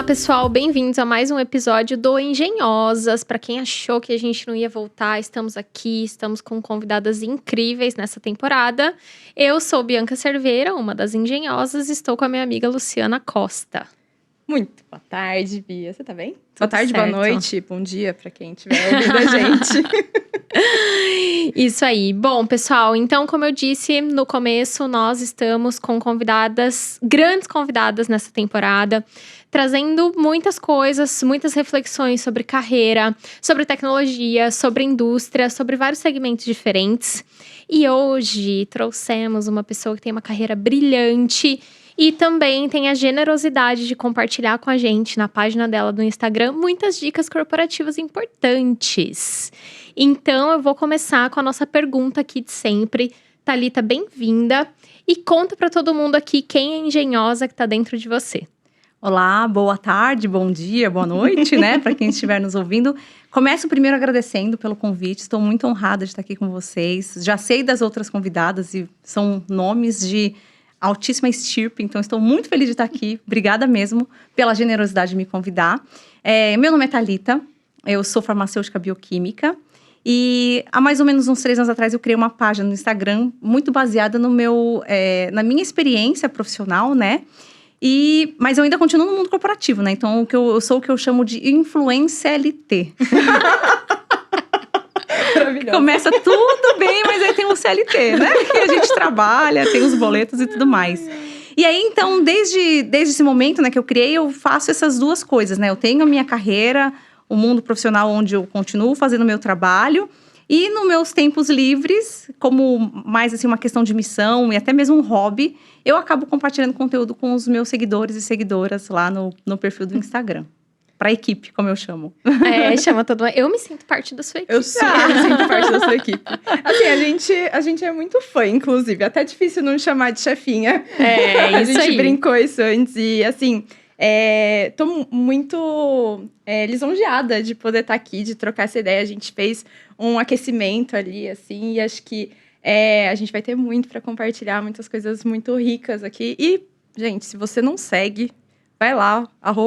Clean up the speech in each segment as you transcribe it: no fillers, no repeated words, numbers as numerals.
pessoal, bem-vindos a mais um episódio do Engenhosas. Para quem achou que a gente não ia voltar, estamos aqui, estamos com convidadas incríveis nessa temporada. Eu sou Bianca Cerveira, uma das Engenhosas, e estou com a minha amiga Luciana Costa. Muito boa tarde, Bia. Você tá bem? Tudo boa tarde, certo. Boa noite, bom dia para quem estiver ouvindo a gente. Isso aí. Bom, pessoal, então, como eu disse no começo, nós estamos com convidadas, grandes convidadas nessa temporada, trazendo muitas coisas, muitas reflexões sobre carreira, sobre tecnologia, sobre indústria, sobre vários segmentos diferentes. E hoje trouxemos uma pessoa que tem uma carreira brilhante e também tem a generosidade de compartilhar com a gente na página dela do Instagram muitas dicas corporativas importantes. Então, eu vou começar com a nossa pergunta aqui de sempre. Thalita, bem-vinda. E conta para todo mundo aqui quem é engenhosa que tá dentro de você. Olá, boa tarde, bom dia, boa noite, né? Para quem estiver nos ouvindo. Começo primeiro agradecendo pelo convite. Estou muito honrada de estar aqui com vocês. Já sei das outras convidadas e são nomes de altíssima estirpe, então estou muito feliz de estar aqui. Obrigada mesmo pela generosidade de me convidar. Meu nome é Thalita, eu sou farmacêutica bioquímica e há mais ou menos uns 3 anos atrás eu criei uma página no Instagram muito baseada no na minha experiência profissional, né? Mas eu ainda continuo no mundo corporativo, né? Então eu sou o que eu chamo de influencer LT. Começa tudo bem, mas aí tem um CLT, né? Que a gente trabalha, tem os boletos e tudo mais. E aí, então, desde esse momento, né, que eu criei, eu faço essas duas coisas, né? Eu tenho a minha carreira, o mundo profissional onde eu continuo fazendo o meu trabalho. E nos meus tempos livres, como mais assim uma questão de missão e até mesmo um hobby, eu acabo compartilhando conteúdo com os meus seguidores e seguidoras lá no perfil do Instagram. Pra equipe, como eu chamo. Chama todo mundo. Eu me sinto parte da sua equipe. Eu super me sinto parte da sua equipe. Assim, a gente é muito fã, inclusive. Até difícil não chamar de chefinha. A gente brincou isso antes. E, assim, tô muito lisonjeada de poder estar aqui, de trocar essa ideia. A gente fez um aquecimento ali, assim. E acho que a gente vai ter muito pra compartilhar. Muitas coisas muito ricas aqui. E, gente, se você não segue, vai lá,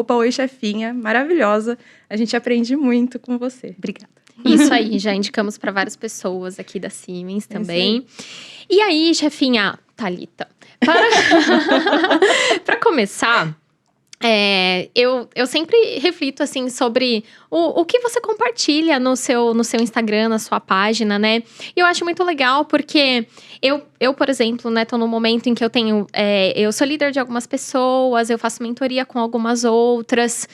@oichefinha, maravilhosa. A gente aprende muito com você. Obrigada. Isso aí, já indicamos para várias pessoas aqui da Siemens também. E aí, chefinha Thalita, para começar, eu sempre reflito assim sobre o que você compartilha no seu Instagram, na sua página, né? E eu acho muito legal porque eu, por exemplo, né, tô num momento em que eu sou líder de algumas pessoas, eu faço mentoria com algumas outras.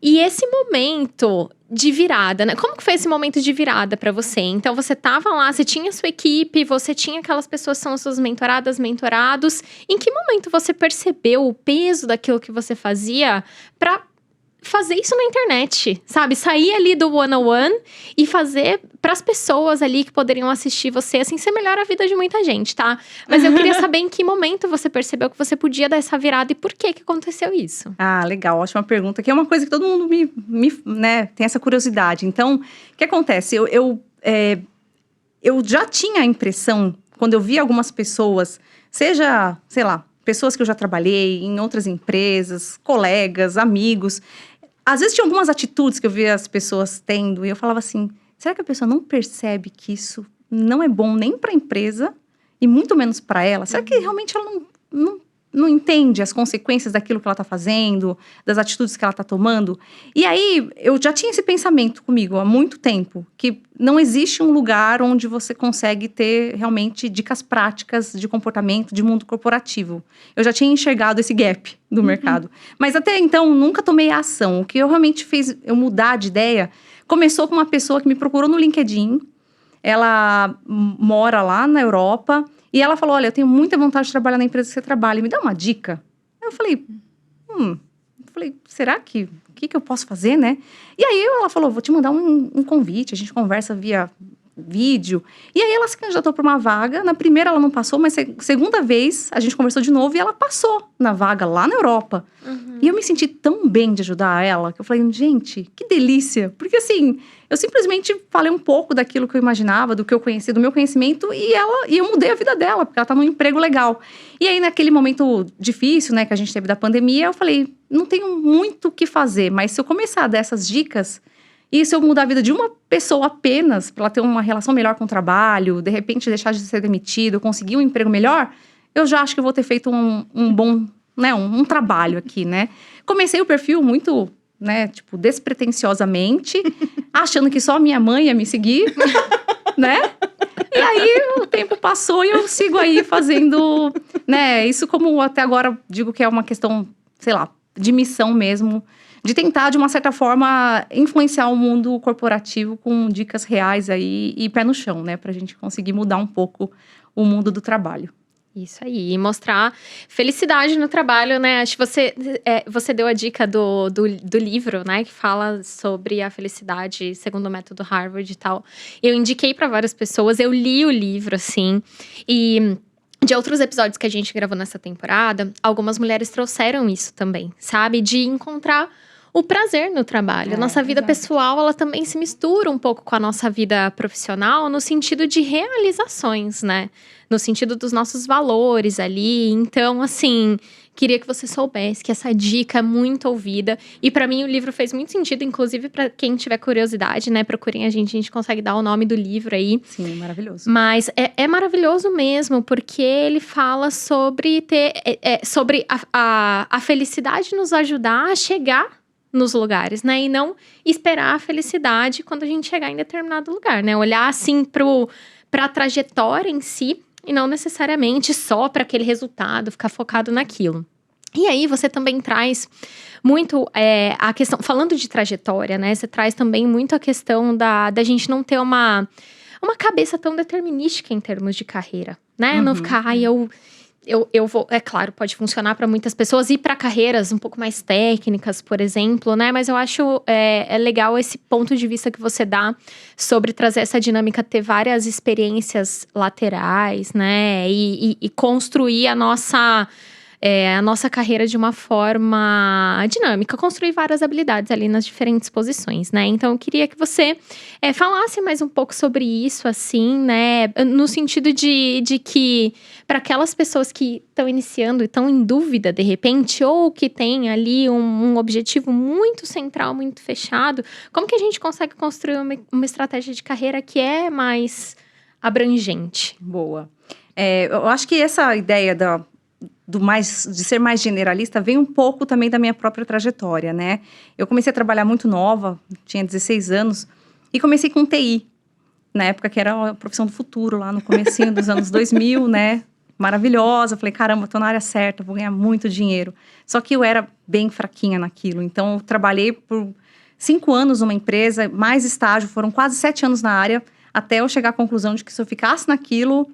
E esse momento de virada, né? Como que foi esse momento de virada pra você? Então, você tava lá, você tinha sua equipe, você tinha aquelas pessoas que são suas mentoradas, mentorados. Em que momento você percebeu o peso daquilo que você fazia pra fazer isso na internet, sabe? Sair ali do one-on-one e fazer pras pessoas ali que poderiam assistir você, assim, você melhora a vida de muita gente, tá? Mas eu queria saber em que momento você percebeu que você podia dar essa virada e por que aconteceu isso? Ah, legal, ótima pergunta, que é uma coisa que todo mundo né, tem essa curiosidade. Então, o que acontece? Eu já tinha a impressão, quando eu via algumas pessoas, seja, sei lá, pessoas que eu já trabalhei em outras empresas, colegas, amigos. Às vezes tinha algumas atitudes que eu via as pessoas tendo e eu falava assim, será que a pessoa não percebe que isso não é bom nem para a empresa e muito menos para ela? Será que realmente ela não entende as consequências daquilo que ela está fazendo, das atitudes que ela está tomando? E aí, eu já tinha esse pensamento comigo há muito tempo, que não existe um lugar onde você consegue ter realmente dicas práticas de comportamento, de mundo corporativo. Eu já tinha enxergado esse gap do mercado. Mas até então, nunca tomei a ação. O que eu realmente fez eu mudar de ideia, começou com uma pessoa que me procurou no LinkedIn. Ela mora lá na Europa. E ela falou, olha, eu tenho muita vontade de trabalhar na empresa que você trabalha, me dá uma dica? Eu falei, será que, o que eu posso fazer, né? E aí ela falou, vou te mandar um convite, a gente conversa via vídeo. E aí ela se candidatou para uma vaga, na primeira ela não passou, mas segunda vez a gente conversou de novo e ela passou na vaga lá na Europa. Uhum. E eu me senti tão bem de ajudar ela, que eu falei, gente, que delícia. Porque assim, eu simplesmente falei um pouco daquilo que eu imaginava, do que eu conhecia, do meu conhecimento, e eu mudei a vida dela, porque ela tá num emprego legal. E aí naquele momento difícil, né, que a gente teve da pandemia, eu falei, não tenho muito o que fazer, mas se eu começar a dar essas dicas, e se eu mudar a vida de uma pessoa apenas, para ela ter uma relação melhor com o trabalho, de repente deixar de ser demitido, conseguir um emprego melhor, eu já acho que eu vou ter feito um bom, né, um trabalho aqui, né? Comecei o perfil muito, né, tipo, despretensiosamente, achando que só minha mãe ia me seguir, né? E aí o tempo passou e eu sigo aí fazendo, né, isso como até agora digo que é uma questão, sei lá, de missão mesmo, de tentar, de uma certa forma, influenciar o mundo corporativo com dicas reais aí e pé no chão, né? Pra gente conseguir mudar um pouco o mundo do trabalho. Isso aí, e mostrar felicidade no trabalho, né? Acho que você deu a dica do livro, né? Que fala sobre a felicidade segundo o método Harvard e tal. Eu indiquei para várias pessoas, eu li o livro, assim, e de outros episódios que a gente gravou nessa temporada, algumas mulheres trouxeram isso também, sabe? De encontrar o prazer no trabalho. Nossa vida pessoal, ela também se mistura um pouco com a nossa vida profissional no sentido de realizações, né? No sentido dos nossos valores ali. Então, assim, queria que você soubesse que essa dica é muito ouvida. E pra mim o livro fez muito sentido, inclusive pra quem tiver curiosidade, né? Procurem a gente consegue dar o nome do livro aí. Sim, maravilhoso. Mas é maravilhoso mesmo, porque ele fala sobre sobre a felicidade nos ajudar a chegar nos lugares, né? E não esperar a felicidade quando a gente chegar em determinado lugar, né? Olhar assim pra trajetória em si e não necessariamente só para aquele resultado, ficar focado naquilo. E aí você também traz muito a questão, falando de trajetória, né? Você traz também muito a questão da gente não ter uma cabeça tão determinística em termos de carreira, né? Não ficar, eu vou, é claro, pode funcionar para muitas pessoas e para carreiras um pouco mais técnicas, por exemplo, né? Mas eu acho legal esse ponto de vista que você dá sobre trazer essa dinâmica, ter várias experiências laterais, né? E construir a nossa carreira de uma forma dinâmica, construir várias habilidades ali nas diferentes posições, né? Então, eu queria que você falasse mais um pouco sobre isso, assim, né? No sentido de que, para aquelas pessoas que estão iniciando e estão em dúvida, de repente, ou que têm ali um objetivo muito central, muito fechado, como que a gente consegue construir uma estratégia de carreira que é mais abrangente? Boa. Eu acho que essa ideia de ser mais generalista vem um pouco também da minha própria trajetória, né? Eu comecei a trabalhar muito nova, tinha 16 anos, e comecei com TI, na época que era a profissão do futuro, lá no comecinho dos anos 2000, né? Maravilhosa, falei, caramba, tô na área certa, vou ganhar muito dinheiro. Só que eu era bem fraquinha naquilo, então eu trabalhei por 5 anos numa empresa, mais estágio, foram quase 7 anos na área, até eu chegar à conclusão de que se eu ficasse naquilo,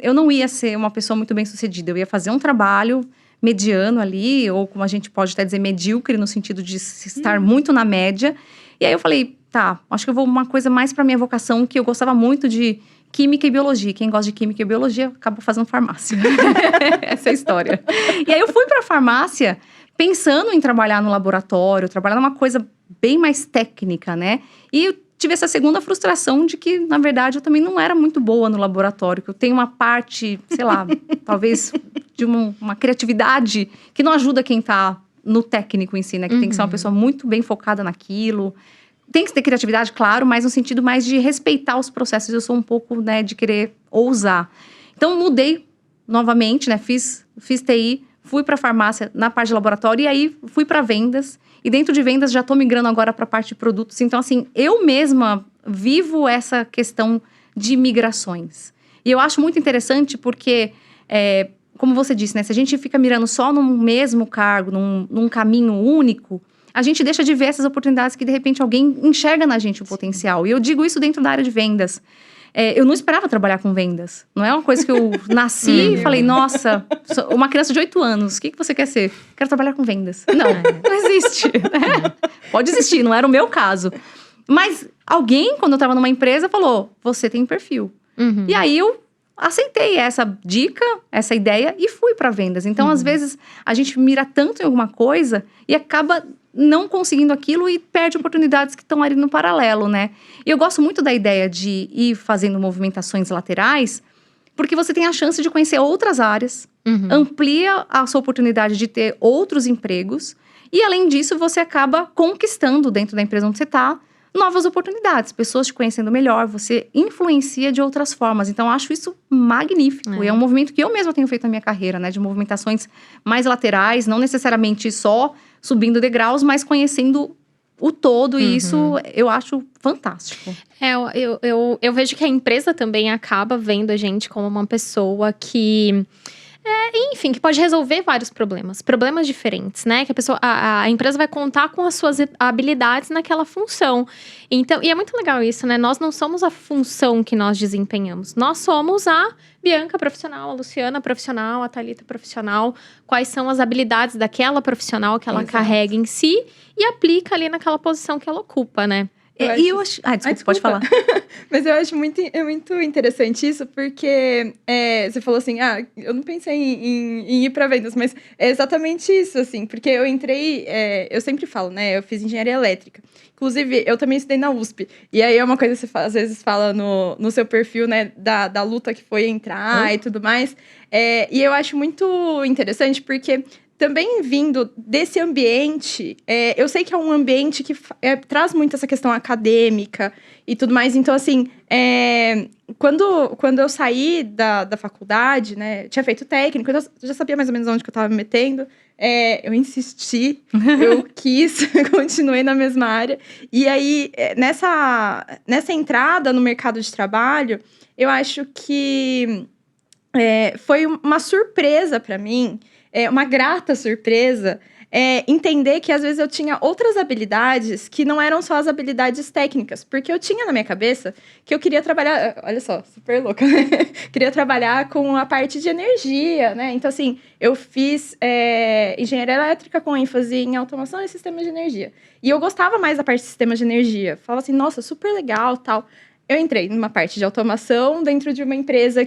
eu não ia ser uma pessoa muito bem sucedida. Eu ia fazer um trabalho mediano ali, ou como a gente pode até dizer, medíocre, no sentido de estar muito na média. E aí eu falei, tá, acho que eu vou uma coisa mais para minha vocação, que eu gostava muito de química e biologia. Quem gosta de química e biologia acaba fazendo farmácia. Essa é a história. E aí eu fui para a farmácia pensando em trabalhar no laboratório, trabalhar numa coisa bem mais técnica, né? E eu tive essa segunda frustração de que, na verdade, eu também não era muito boa no laboratório, que eu tenho uma parte, sei lá, talvez de uma criatividade que não ajuda quem tá no técnico em si, né? Que tem que ser uma pessoa muito bem focada naquilo. Tem que ter criatividade, claro, mas no sentido mais de respeitar os processos. Eu sou um pouco, né, de querer ousar. Então, mudei novamente, né? Fiz TI, fui para farmácia na parte de laboratório e aí fui para vendas. E dentro de vendas já estou migrando agora para a parte de produtos. Então, assim, eu mesma vivo essa questão de migrações. E eu acho muito interessante porque, como você disse, né? Se a gente fica mirando só num mesmo cargo, num caminho único, a gente deixa de ver essas oportunidades que, de repente, alguém enxerga na gente o potencial. E eu digo isso dentro da área de vendas. Eu não esperava trabalhar com vendas. Não é uma coisa que eu nasci e falei, nossa, sou uma criança de 8 anos, o que você quer ser? Quero trabalhar com vendas. Não existe. Né? Pode existir, não era o meu caso. Mas alguém, quando eu estava numa empresa, falou, você tem perfil. E aí eu aceitei essa dica, essa ideia e fui para vendas. Então, às vezes, a gente mira tanto em alguma coisa e acaba não conseguindo aquilo e perde oportunidades que estão ali no paralelo, né? E eu gosto muito da ideia de ir fazendo movimentações laterais, porque você tem a chance de conhecer outras áreas, amplia a sua oportunidade de ter outros empregos E além disso, você acaba conquistando dentro da empresa onde você está novas oportunidades, pessoas te conhecendo melhor, você influencia de outras formas. Então, eu acho isso magnífico. E é um movimento que eu mesma tenho feito na minha carreira, né? De movimentações mais laterais, não necessariamente só subindo degraus, mas conhecendo o todo. E isso eu acho fantástico. Eu vejo que a empresa também acaba vendo a gente como uma pessoa que... enfim, que pode resolver vários problemas diferentes, né? Que a empresa vai contar com as suas habilidades naquela função. Então, e é muito legal isso, né? Nós não somos a função que nós desempenhamos. Nós somos a Bianca profissional, a Luciana profissional, a Thalita profissional. Quais são as habilidades daquela profissional que ela carrega em si e aplica ali naquela posição que ela ocupa, né? Desculpa, pode falar. Mas eu acho muito interessante isso, porque você falou assim, eu não pensei em ir para vendas, mas é exatamente isso, assim, porque eu entrei, eu sempre falo, né, eu fiz engenharia elétrica. Inclusive, eu também estudei na USP. E aí é uma coisa que você às vezes fala no seu perfil, né, da luta que foi entrar e tudo mais. E eu acho muito interessante, porque... Também vindo desse ambiente, eu sei que é um ambiente que traz muito essa questão acadêmica e tudo mais. Então, assim, quando eu saí da faculdade, né, tinha feito técnico, eu já sabia mais ou menos onde que eu estava me metendo. Eu insisti, eu quis, continuei na mesma área. E aí, nessa entrada no mercado de trabalho, eu acho que foi uma surpresa para mim. Uma grata surpresa entender que às vezes eu tinha outras habilidades que não eram só as habilidades técnicas. Porque eu tinha na minha cabeça que eu queria trabalhar... Olha só, super louca, né? Queria trabalhar com a parte de energia, né? Então, assim, eu fiz engenharia elétrica com ênfase em automação e sistemas de energia. E eu gostava mais da parte de sistemas de energia. Falava assim, nossa, super legal, tal. Eu entrei numa parte de automação dentro de uma empresa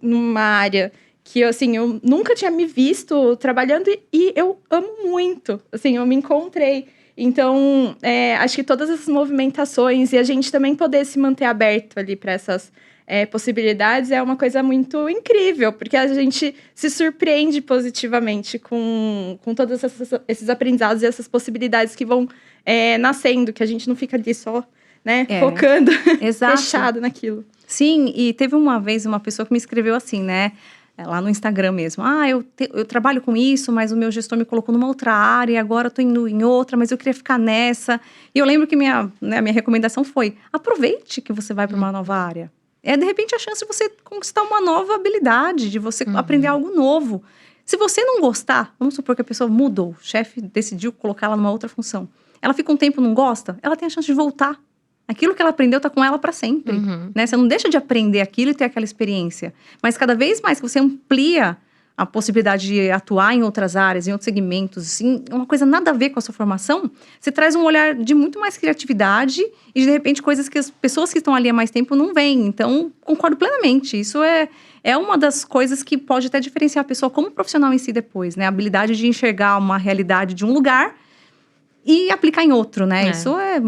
numa área... que, assim, eu nunca tinha me visto trabalhando e eu amo muito. Assim, eu me encontrei. Então, acho que todas essas movimentações e a gente também poder se manter aberto ali para essas possibilidades é uma coisa muito incrível, porque a gente se surpreende positivamente com todos esses aprendizados e essas possibilidades que vão nascendo, que a gente não fica ali só, né, focando, fechado naquilo. Sim, e teve uma vez uma pessoa que me escreveu assim, né? Lá no Instagram mesmo. Eu trabalho com isso, mas o meu gestor me colocou numa outra área, agora eu tô indo em outra, mas eu queria ficar nessa. E eu lembro que minha recomendação foi, aproveite que você vai para uma nova área. De repente, a chance de você conquistar uma nova habilidade, de você aprender algo novo. Se você não gostar, vamos supor que a pessoa mudou, o chefe decidiu colocar ela numa outra função. Ela fica um tempo e não gosta, ela tem a chance de voltar. Aquilo que ela aprendeu tá com ela para sempre, né? Você não deixa de aprender aquilo e ter aquela experiência. Mas cada vez mais que você amplia a possibilidade de atuar em outras áreas, em outros segmentos, assim, uma coisa nada a ver com a sua formação, você traz um olhar de muito mais criatividade e, de repente, coisas que as pessoas que estão ali há mais tempo não veem. Então, concordo plenamente. Isso é uma das coisas que pode até diferenciar a pessoa como profissional em si depois, né? A habilidade de enxergar uma realidade de um lugar e aplicar em outro, né? Isso é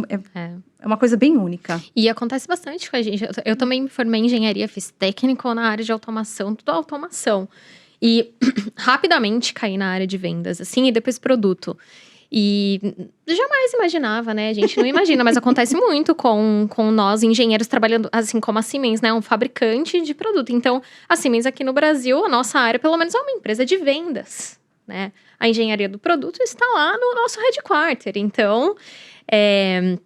uma coisa bem única. E acontece bastante com a gente. Eu também me formei em engenharia, fiz técnico na área de automação, tudo automação. E rapidamente caí na área de vendas, assim, e depois produto. E jamais imaginava, né? A gente não imagina, mas acontece muito com nós, engenheiros, trabalhando, assim, como a Siemens, né? Um fabricante de produto. Então, a Siemens aqui no Brasil, a nossa área, pelo menos, é uma empresa de vendas, né? A engenharia do produto está lá no nosso headquarter. Então, é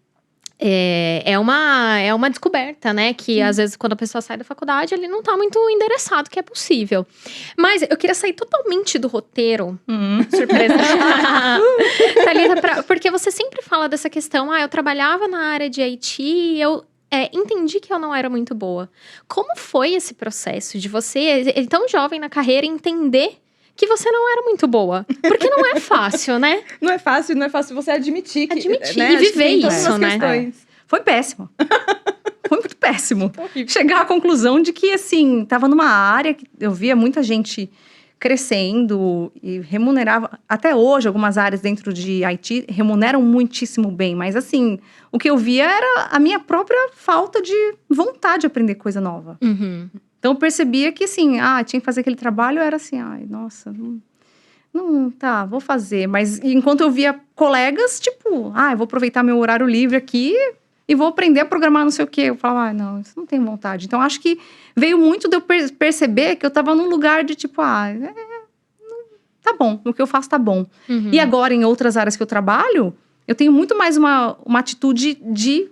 uma descoberta, né? Que às vezes quando a pessoa sai da faculdade, ele não tá muito endereçado que é possível. Mas eu queria sair totalmente do roteiro. Surpresa. Thalita, porque você sempre fala dessa questão, eu trabalhava na área de IT e eu entendi que eu não era muito boa. Como foi esse processo de você, tão jovem na carreira, entender que você não era muito boa? Porque não é fácil, né? Não é fácil você admitir que... Né? E viver isso, né? Foi péssimo. Foi muito péssimo. Chegar à conclusão de que, assim, tava numa área que eu via muita gente crescendo e remunerava... Até hoje, algumas áreas dentro de IT remuneram muitíssimo bem. Mas, assim, o que eu via era a minha própria falta de vontade de aprender coisa nova. Então, eu percebia que, assim, tinha que fazer aquele trabalho, era assim, nossa, não, tá, vou fazer. Mas enquanto eu via colegas, tipo, eu vou aproveitar meu horário livre aqui e vou aprender a programar não sei o quê. Eu falava, não, isso não tem vontade. Então, acho que veio muito de eu perceber que eu tava num lugar de tipo, tá bom, o que eu faço tá bom. Uhum. E agora, em outras áreas que eu trabalho, eu tenho muito mais uma atitude de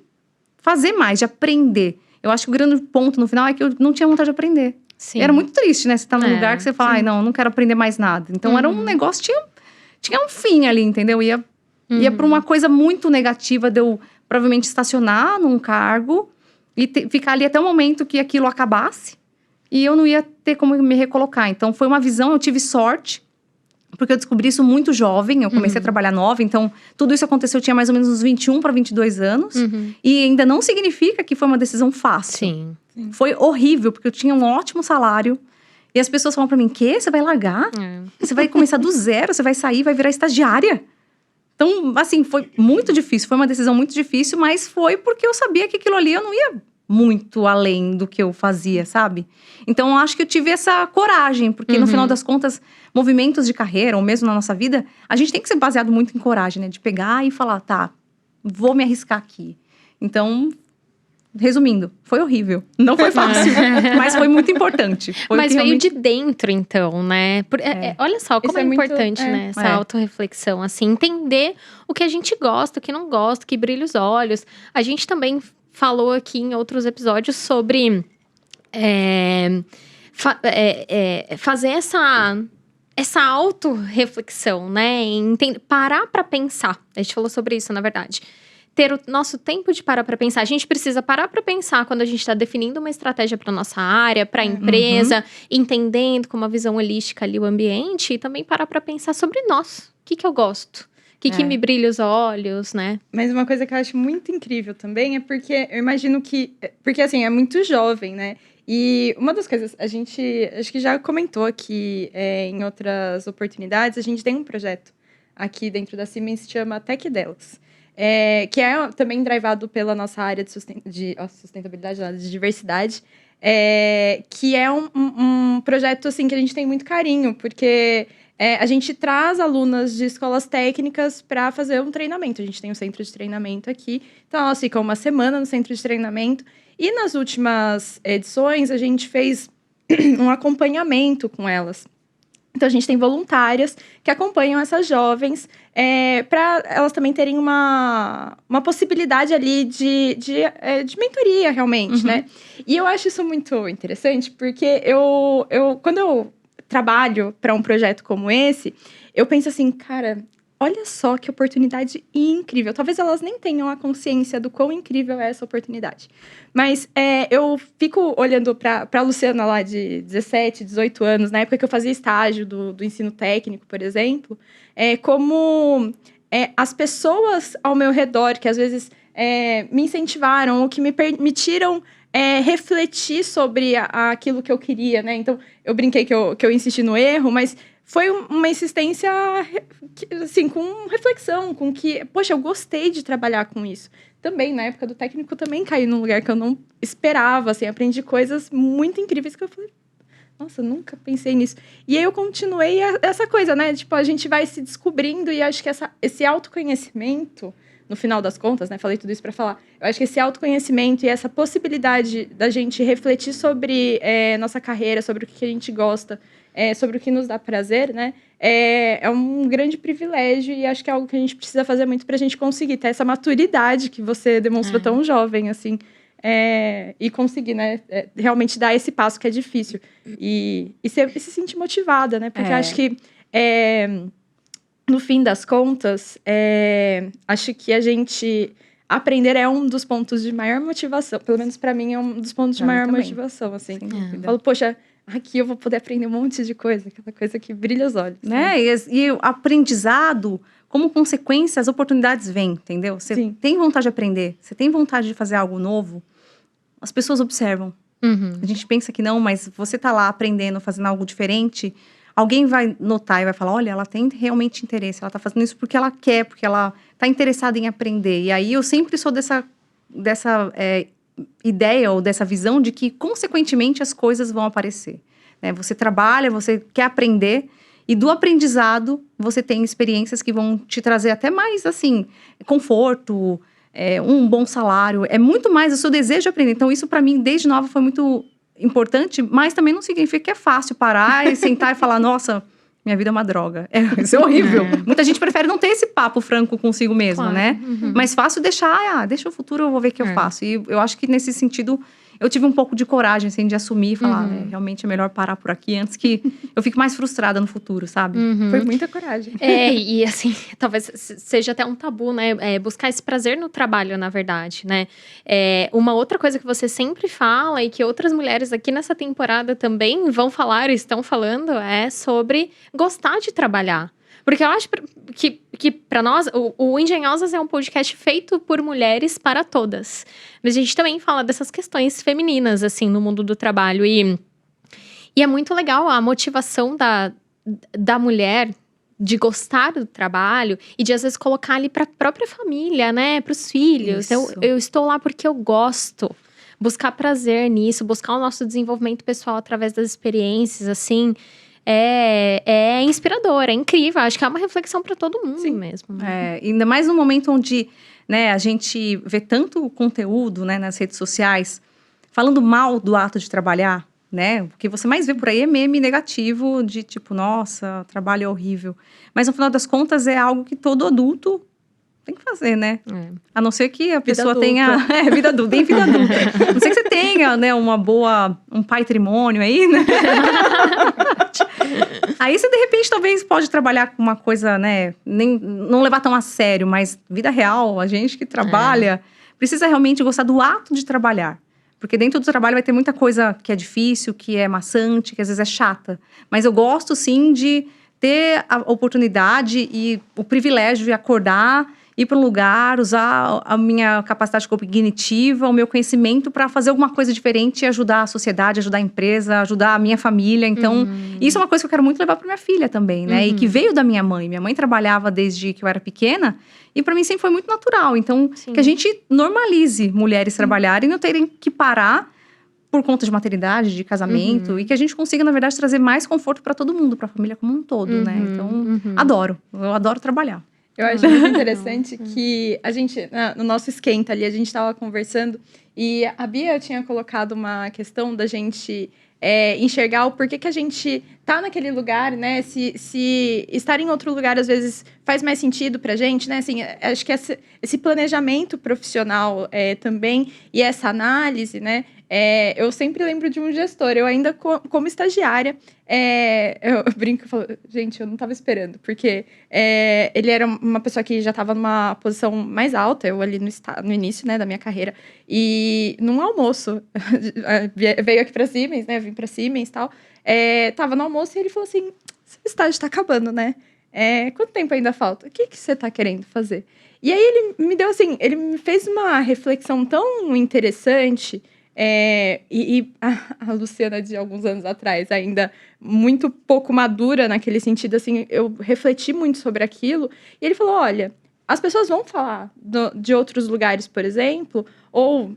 fazer mais, de aprender. Eu acho que o grande ponto no final é que eu não tinha vontade de aprender. Sim. Era muito triste, né? Você tá num lugar que você fala, não quero aprender mais nada. Então, era um negócio, tinha um fim ali, entendeu? Ia pra uma coisa muito negativa de eu, provavelmente, estacionar num cargo e ficar ali até o momento que aquilo acabasse. E eu não ia ter como me recolocar. Então, foi uma visão, eu tive sorte. Porque eu descobri isso muito jovem, eu comecei a trabalhar nova, então tudo isso aconteceu, eu tinha mais ou menos uns 21 para 22 anos. E ainda não significa que foi uma decisão fácil. Sim. Foi horrível, porque eu tinha um ótimo salário. E as pessoas falam pra mim, você vai largar? Você vai começar do zero, você vai sair, vai virar estagiária? Então, assim, foi muito difícil, foi uma decisão muito difícil, mas foi porque eu sabia que aquilo ali eu não ia muito além do que eu fazia, sabe? Então, eu acho que eu tive essa coragem, porque no final das contas, movimentos de carreira, ou mesmo na nossa vida, a gente tem que ser baseado muito em coragem, né? De pegar e falar, tá, vou me arriscar aqui. Então, resumindo, foi horrível. Não foi fácil, mas foi muito importante. Mas veio de dentro, então, né? Olha só como é importante, né? Essa autorreflexão, assim. Entender o que a gente gosta, o que não gosta, o que brilha os olhos. A gente também falou aqui em outros episódios sobre fazer essa autorreflexão, né? Parar pra pensar. A gente falou sobre isso, na verdade. Ter o nosso tempo de parar pra pensar. A gente precisa parar pra pensar quando a gente tá definindo uma estratégia pra nossa área, pra empresa, entendendo com uma visão holística ali o ambiente, e também parar pra pensar sobre nós. O que eu gosto? O que me brilha os olhos, né? Mas uma coisa que eu acho muito incrível também é porque eu imagino que... Porque, assim, é muito jovem, né? E uma das coisas, a gente acho que já comentou aqui em outras oportunidades, a gente tem um projeto aqui dentro da Siemens que se chama Tech Delas. Que é também drivado pela nossa área de sustentabilidade, de diversidade, que é um projeto assim, que a gente tem muito carinho, porque a gente traz alunas de escolas técnicas para fazer um treinamento. A gente tem um centro de treinamento aqui, então elas ficam uma semana no centro de treinamento, e nas últimas edições a gente fez um acompanhamento com elas. Então, a gente tem voluntárias que acompanham essas jovens para elas também terem uma possibilidade ali de mentoria, realmente, né? E eu acho isso muito interessante, porque quando eu trabalho para um projeto como esse, eu penso assim, cara, olha só que oportunidade incrível. Talvez elas nem tenham a consciência do quão incrível é essa oportunidade. Mas eu fico olhando para a Luciana lá de 17, 18 anos, na época que eu fazia estágio do ensino técnico, por exemplo, como as pessoas ao meu redor, que às vezes me incentivaram ou que me permitiram refletir sobre aquilo que eu queria, né? Então, eu brinquei que eu insisti no erro, mas foi uma insistência, assim, com reflexão, com que, poxa, eu gostei de trabalhar com isso. Também, na época do técnico, também caí num lugar que eu não esperava, assim, aprendi coisas muito incríveis que eu falei, nossa, nunca pensei nisso. E aí eu continuei essa coisa, né? Tipo, a gente vai se descobrindo e acho que esse autoconhecimento, no final das contas, né? Falei tudo isso para falar. Eu acho que esse autoconhecimento e essa possibilidade da gente refletir sobre nossa carreira, sobre o que a gente gosta, sobre o que nos dá prazer, né? É um grande privilégio e acho que é algo que a gente precisa fazer muito pra gente conseguir ter essa maturidade que você demonstrou tão jovem, assim. E conseguir, né? Realmente dar esse passo que é difícil. E se sentir motivada, né? Porque acho que, no fim das contas, acho que a gente... Aprender é um dos pontos de maior motivação. Pelo menos pra mim, é um dos pontos de maior motivação, assim. Eu falo, poxa... Aqui eu vou poder aprender um monte de coisa, aquela coisa que brilha os olhos. Né? E o aprendizado, como consequência, as oportunidades vêm, entendeu? Você tem vontade de aprender, você tem vontade de fazer algo novo, as pessoas observam. A gente pensa que não, mas você tá lá aprendendo, fazendo algo diferente, alguém vai notar e vai falar, olha, ela tem realmente interesse, ela tá fazendo isso porque ela quer, porque ela tá interessada em aprender. E aí eu sempre sou dessa ideia ou dessa visão de que, consequentemente, as coisas vão aparecer. Né? Você trabalha, você quer aprender E do aprendizado, você tem experiências que vão te trazer até mais, assim, conforto, um bom salário. É muito mais o seu desejo de aprender. Então, isso para mim, desde nova, foi muito importante. Mas também não significa que é fácil parar e sentar e falar, nossa, minha vida é uma droga. Isso é horrível. Muita gente prefere não ter esse papo franco consigo mesma, né? Mas fácil deixar, deixa o futuro, eu vou ver o que eu faço. E eu acho que nesse sentido, eu tive um pouco de coragem, assim, de assumir e falar, realmente é melhor parar por aqui antes que eu fique mais frustrada no futuro, sabe? Foi muita coragem. E assim, talvez seja até um tabu, né? Buscar esse prazer no trabalho, na verdade, né? Uma outra coisa que você sempre fala e que outras mulheres aqui nessa temporada também vão falar e estão falando é sobre gostar de trabalhar. Porque eu acho que para nós, o Engenhosas é um podcast feito por mulheres para todas. Mas a gente também fala dessas questões femininas, assim, no mundo do trabalho. E é muito legal a motivação da mulher de gostar do trabalho e de, às vezes, colocar ali para a própria família, né? Para os filhos. Eu estou lá porque eu gosto. Buscar prazer nisso, buscar o nosso desenvolvimento pessoal através das experiências, assim... É inspirador, é incrível. Acho que é uma reflexão para todo mundo mesmo. Né? Ainda mais no momento onde, né, a gente vê tanto conteúdo, né, nas redes sociais falando mal do ato de trabalhar, né? O que você mais vê por aí é meme negativo de tipo, nossa, trabalho é horrível. Mas no final das contas é algo que todo adulto tem que fazer, né? A não ser que a pessoa tenha... vida adulta, bem vida adulta. A não ser que você tenha, né, um patrimônio aí, né? Aí você, de repente, talvez pode trabalhar com uma coisa, né? Não levar tão a sério, mas vida real, a gente que trabalha, precisa realmente gostar do ato de trabalhar. Porque dentro do trabalho vai ter muita coisa que é difícil, que é maçante, que às vezes é chata. Mas eu gosto, sim, de ter a oportunidade e o privilégio de acordar, ir para um lugar, usar a minha capacidade cognitiva, o meu conhecimento para fazer alguma coisa diferente e ajudar a sociedade, ajudar a empresa, ajudar a minha família. Então, isso é uma coisa que eu quero muito levar para minha filha também, né? E que veio da minha mãe. Minha mãe trabalhava desde que eu era pequena e para mim sempre foi muito natural. Então, que a gente normalize mulheres trabalharem e não terem que parar por conta de maternidade, de casamento, e que a gente consiga, na verdade, trazer mais conforto para todo mundo, para a família como um todo, né? Então, eu adoro trabalhar. Eu acho muito interessante que a gente, no nosso esquenta ali, a gente estava conversando e a Bia tinha colocado uma questão da gente enxergar o porquê que a gente tá naquele lugar, né? Se estar em outro lugar, às vezes, faz mais sentido pra gente, né? Assim, acho que esse planejamento profissional também e essa análise, né? Eu sempre lembro de um gestor, eu ainda como estagiária, eu brinco e falo, gente, eu não estava esperando, porque ele era uma pessoa que já estava numa posição mais alta, eu ali no início, né, da minha carreira, e num almoço, veio aqui para Siemens, né, vim para Siemens e tal, tava no almoço e ele falou assim, seu estágio está acabando, né, quanto tempo ainda falta? O que você está querendo fazer? E aí ele me deu assim, ele me fez uma reflexão tão interessante. E a Luciana de alguns anos atrás, ainda muito pouco madura naquele sentido, assim, eu refleti muito sobre aquilo. E ele falou, olha, as pessoas vão falar de outros lugares, por exemplo, ou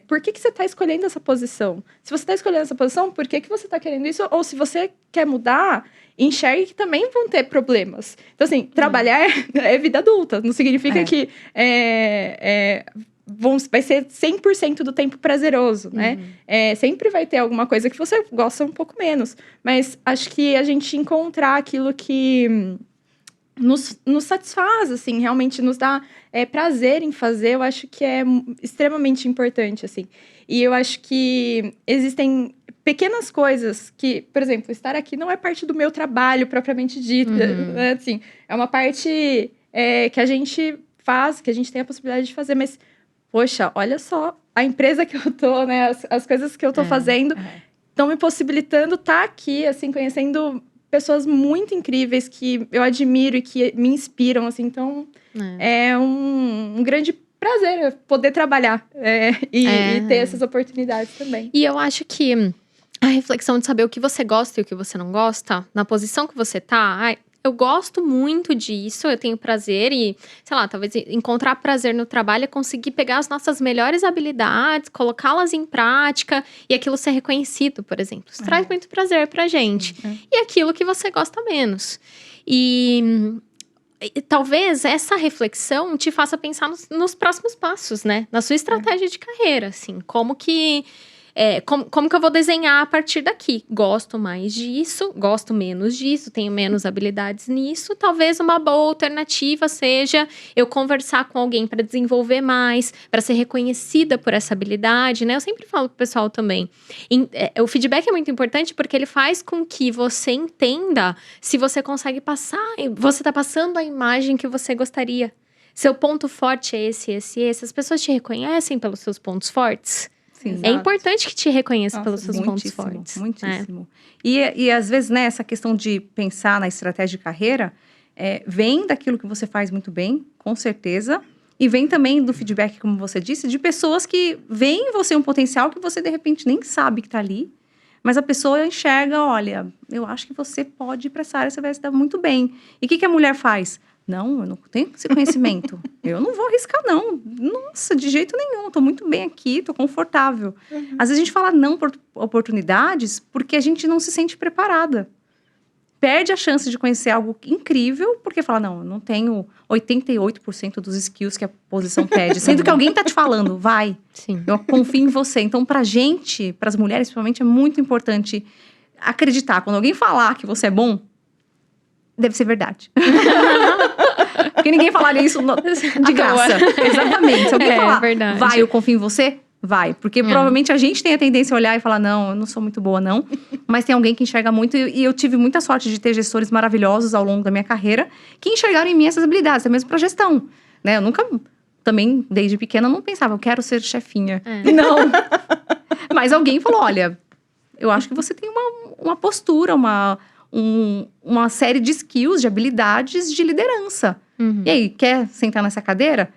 por que você está escolhendo essa posição? Se você está escolhendo essa posição, por que você está querendo isso? Ou se você quer mudar, enxergue que também vão ter problemas. Então, assim, trabalhar é vida adulta, não significa que vai ser 100% do tempo prazeroso, né? Sempre vai ter alguma coisa que você gosta um pouco menos. Mas acho que a gente encontrar aquilo que nos satisfaz, assim, realmente nos dá prazer em fazer, eu acho que é extremamente importante, assim. E eu acho que existem pequenas coisas que, por exemplo, estar aqui não é parte do meu trabalho propriamente dito, né? Assim, é uma parte que a gente faz, que a gente tem a possibilidade de fazer, mas poxa, olha só, a empresa que eu tô, né, as coisas que eu tô fazendo estão me possibilitando estar aqui, assim, conhecendo pessoas muito incríveis que eu admiro e que me inspiram, assim, então é um grande prazer poder trabalhar e ter essas oportunidades também. E eu acho que a reflexão de saber o que você gosta e o que você não gosta, na posição que você tá, eu gosto muito disso, eu tenho prazer e, sei lá, talvez encontrar prazer no trabalho é conseguir pegar as nossas melhores habilidades, colocá-las em prática e aquilo ser reconhecido, por exemplo. Isso traz muito prazer pra gente. E aquilo que você gosta menos. E talvez essa reflexão te faça pensar nos próximos passos, né? Na sua estratégia de carreira, assim. Como que eu vou desenhar a partir daqui? Gosto mais disso, gosto menos disso, tenho menos habilidades nisso. Talvez uma boa alternativa seja eu conversar com alguém para desenvolver mais, para ser reconhecida por essa habilidade, né? Eu sempre falo pro pessoal também. O feedback é muito importante porque ele faz com que você entenda se você consegue passar, você tá passando a imagem que você gostaria. Seu ponto forte é esse. As pessoas te reconhecem pelos seus pontos fortes? Sim, é importante que te reconheça pelos seus pontos fortes. Muitíssimo. E às vezes, né, essa questão de pensar na estratégia de carreira vem daquilo que você faz muito bem, com certeza. E vem também do feedback, como você disse, de pessoas que veem em você um potencial que você, de repente, nem sabe que está ali. Mas a pessoa enxerga, olha, eu acho que você pode ir para essa área, você vai se dar muito bem. E o que a mulher faz? Não, eu não tenho esse conhecimento. Eu não vou arriscar, não. Nossa, de jeito nenhum. Estou muito bem aqui, estou confortável. Às vezes a gente fala não por oportunidades porque a gente não se sente preparada. Perde a chance de conhecer algo incrível porque fala, não, eu não tenho 88% dos skills que a posição pede. Sendo que alguém está te falando, vai. Sim. Eu confio em você. Então, pra gente, pras mulheres, principalmente, é muito importante acreditar. Quando alguém falar que você é bom, deve ser verdade. Porque ninguém falaria isso de graça. Exatamente. Se alguém falar, vai, eu confio em você, vai. Porque provavelmente a gente tem a tendência a olhar e falar, não, eu não sou muito boa, não. Mas tem alguém que enxerga muito. E eu tive muita sorte de ter gestores maravilhosos ao longo da minha carreira que enxergaram em mim essas habilidades, até mesmo pra gestão. Né? Eu nunca, também, desde pequena, não pensava, eu quero ser chefinha. Não. Mas alguém falou, olha, eu acho que você tem uma postura, uma série de skills, de habilidades de liderança. E aí, quer sentar nessa cadeira?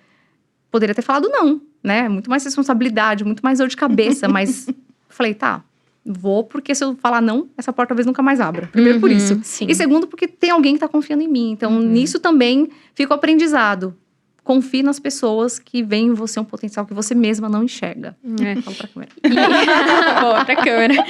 Poderia ter falado não, né? Muito mais responsabilidade, muito mais dor de cabeça. Mas falei, tá, vou, porque se eu falar não, essa porta talvez nunca mais abra. Primeiro por isso. Sim. E segundo, porque tem alguém que tá confiando em mim. Então, nisso também fica o aprendizado. Confie nas pessoas que veem em você um potencial que você mesma não enxerga. Fala pra câmera. Boa, pra câmera.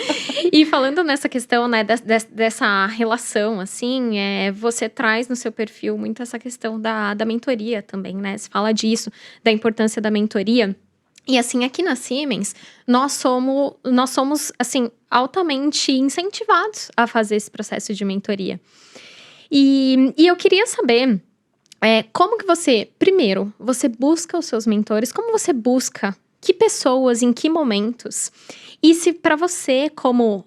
E falando nessa questão, né, dessa relação, assim, você traz no seu perfil muito essa questão da mentoria também, né? Você fala disso, da importância da mentoria. E assim, aqui na Siemens, nós somos assim, altamente incentivados a fazer esse processo de mentoria. E eu queria saber... como que você, primeiro, você busca os seus mentores? Como você busca? Que pessoas, em que momentos? E se para você, como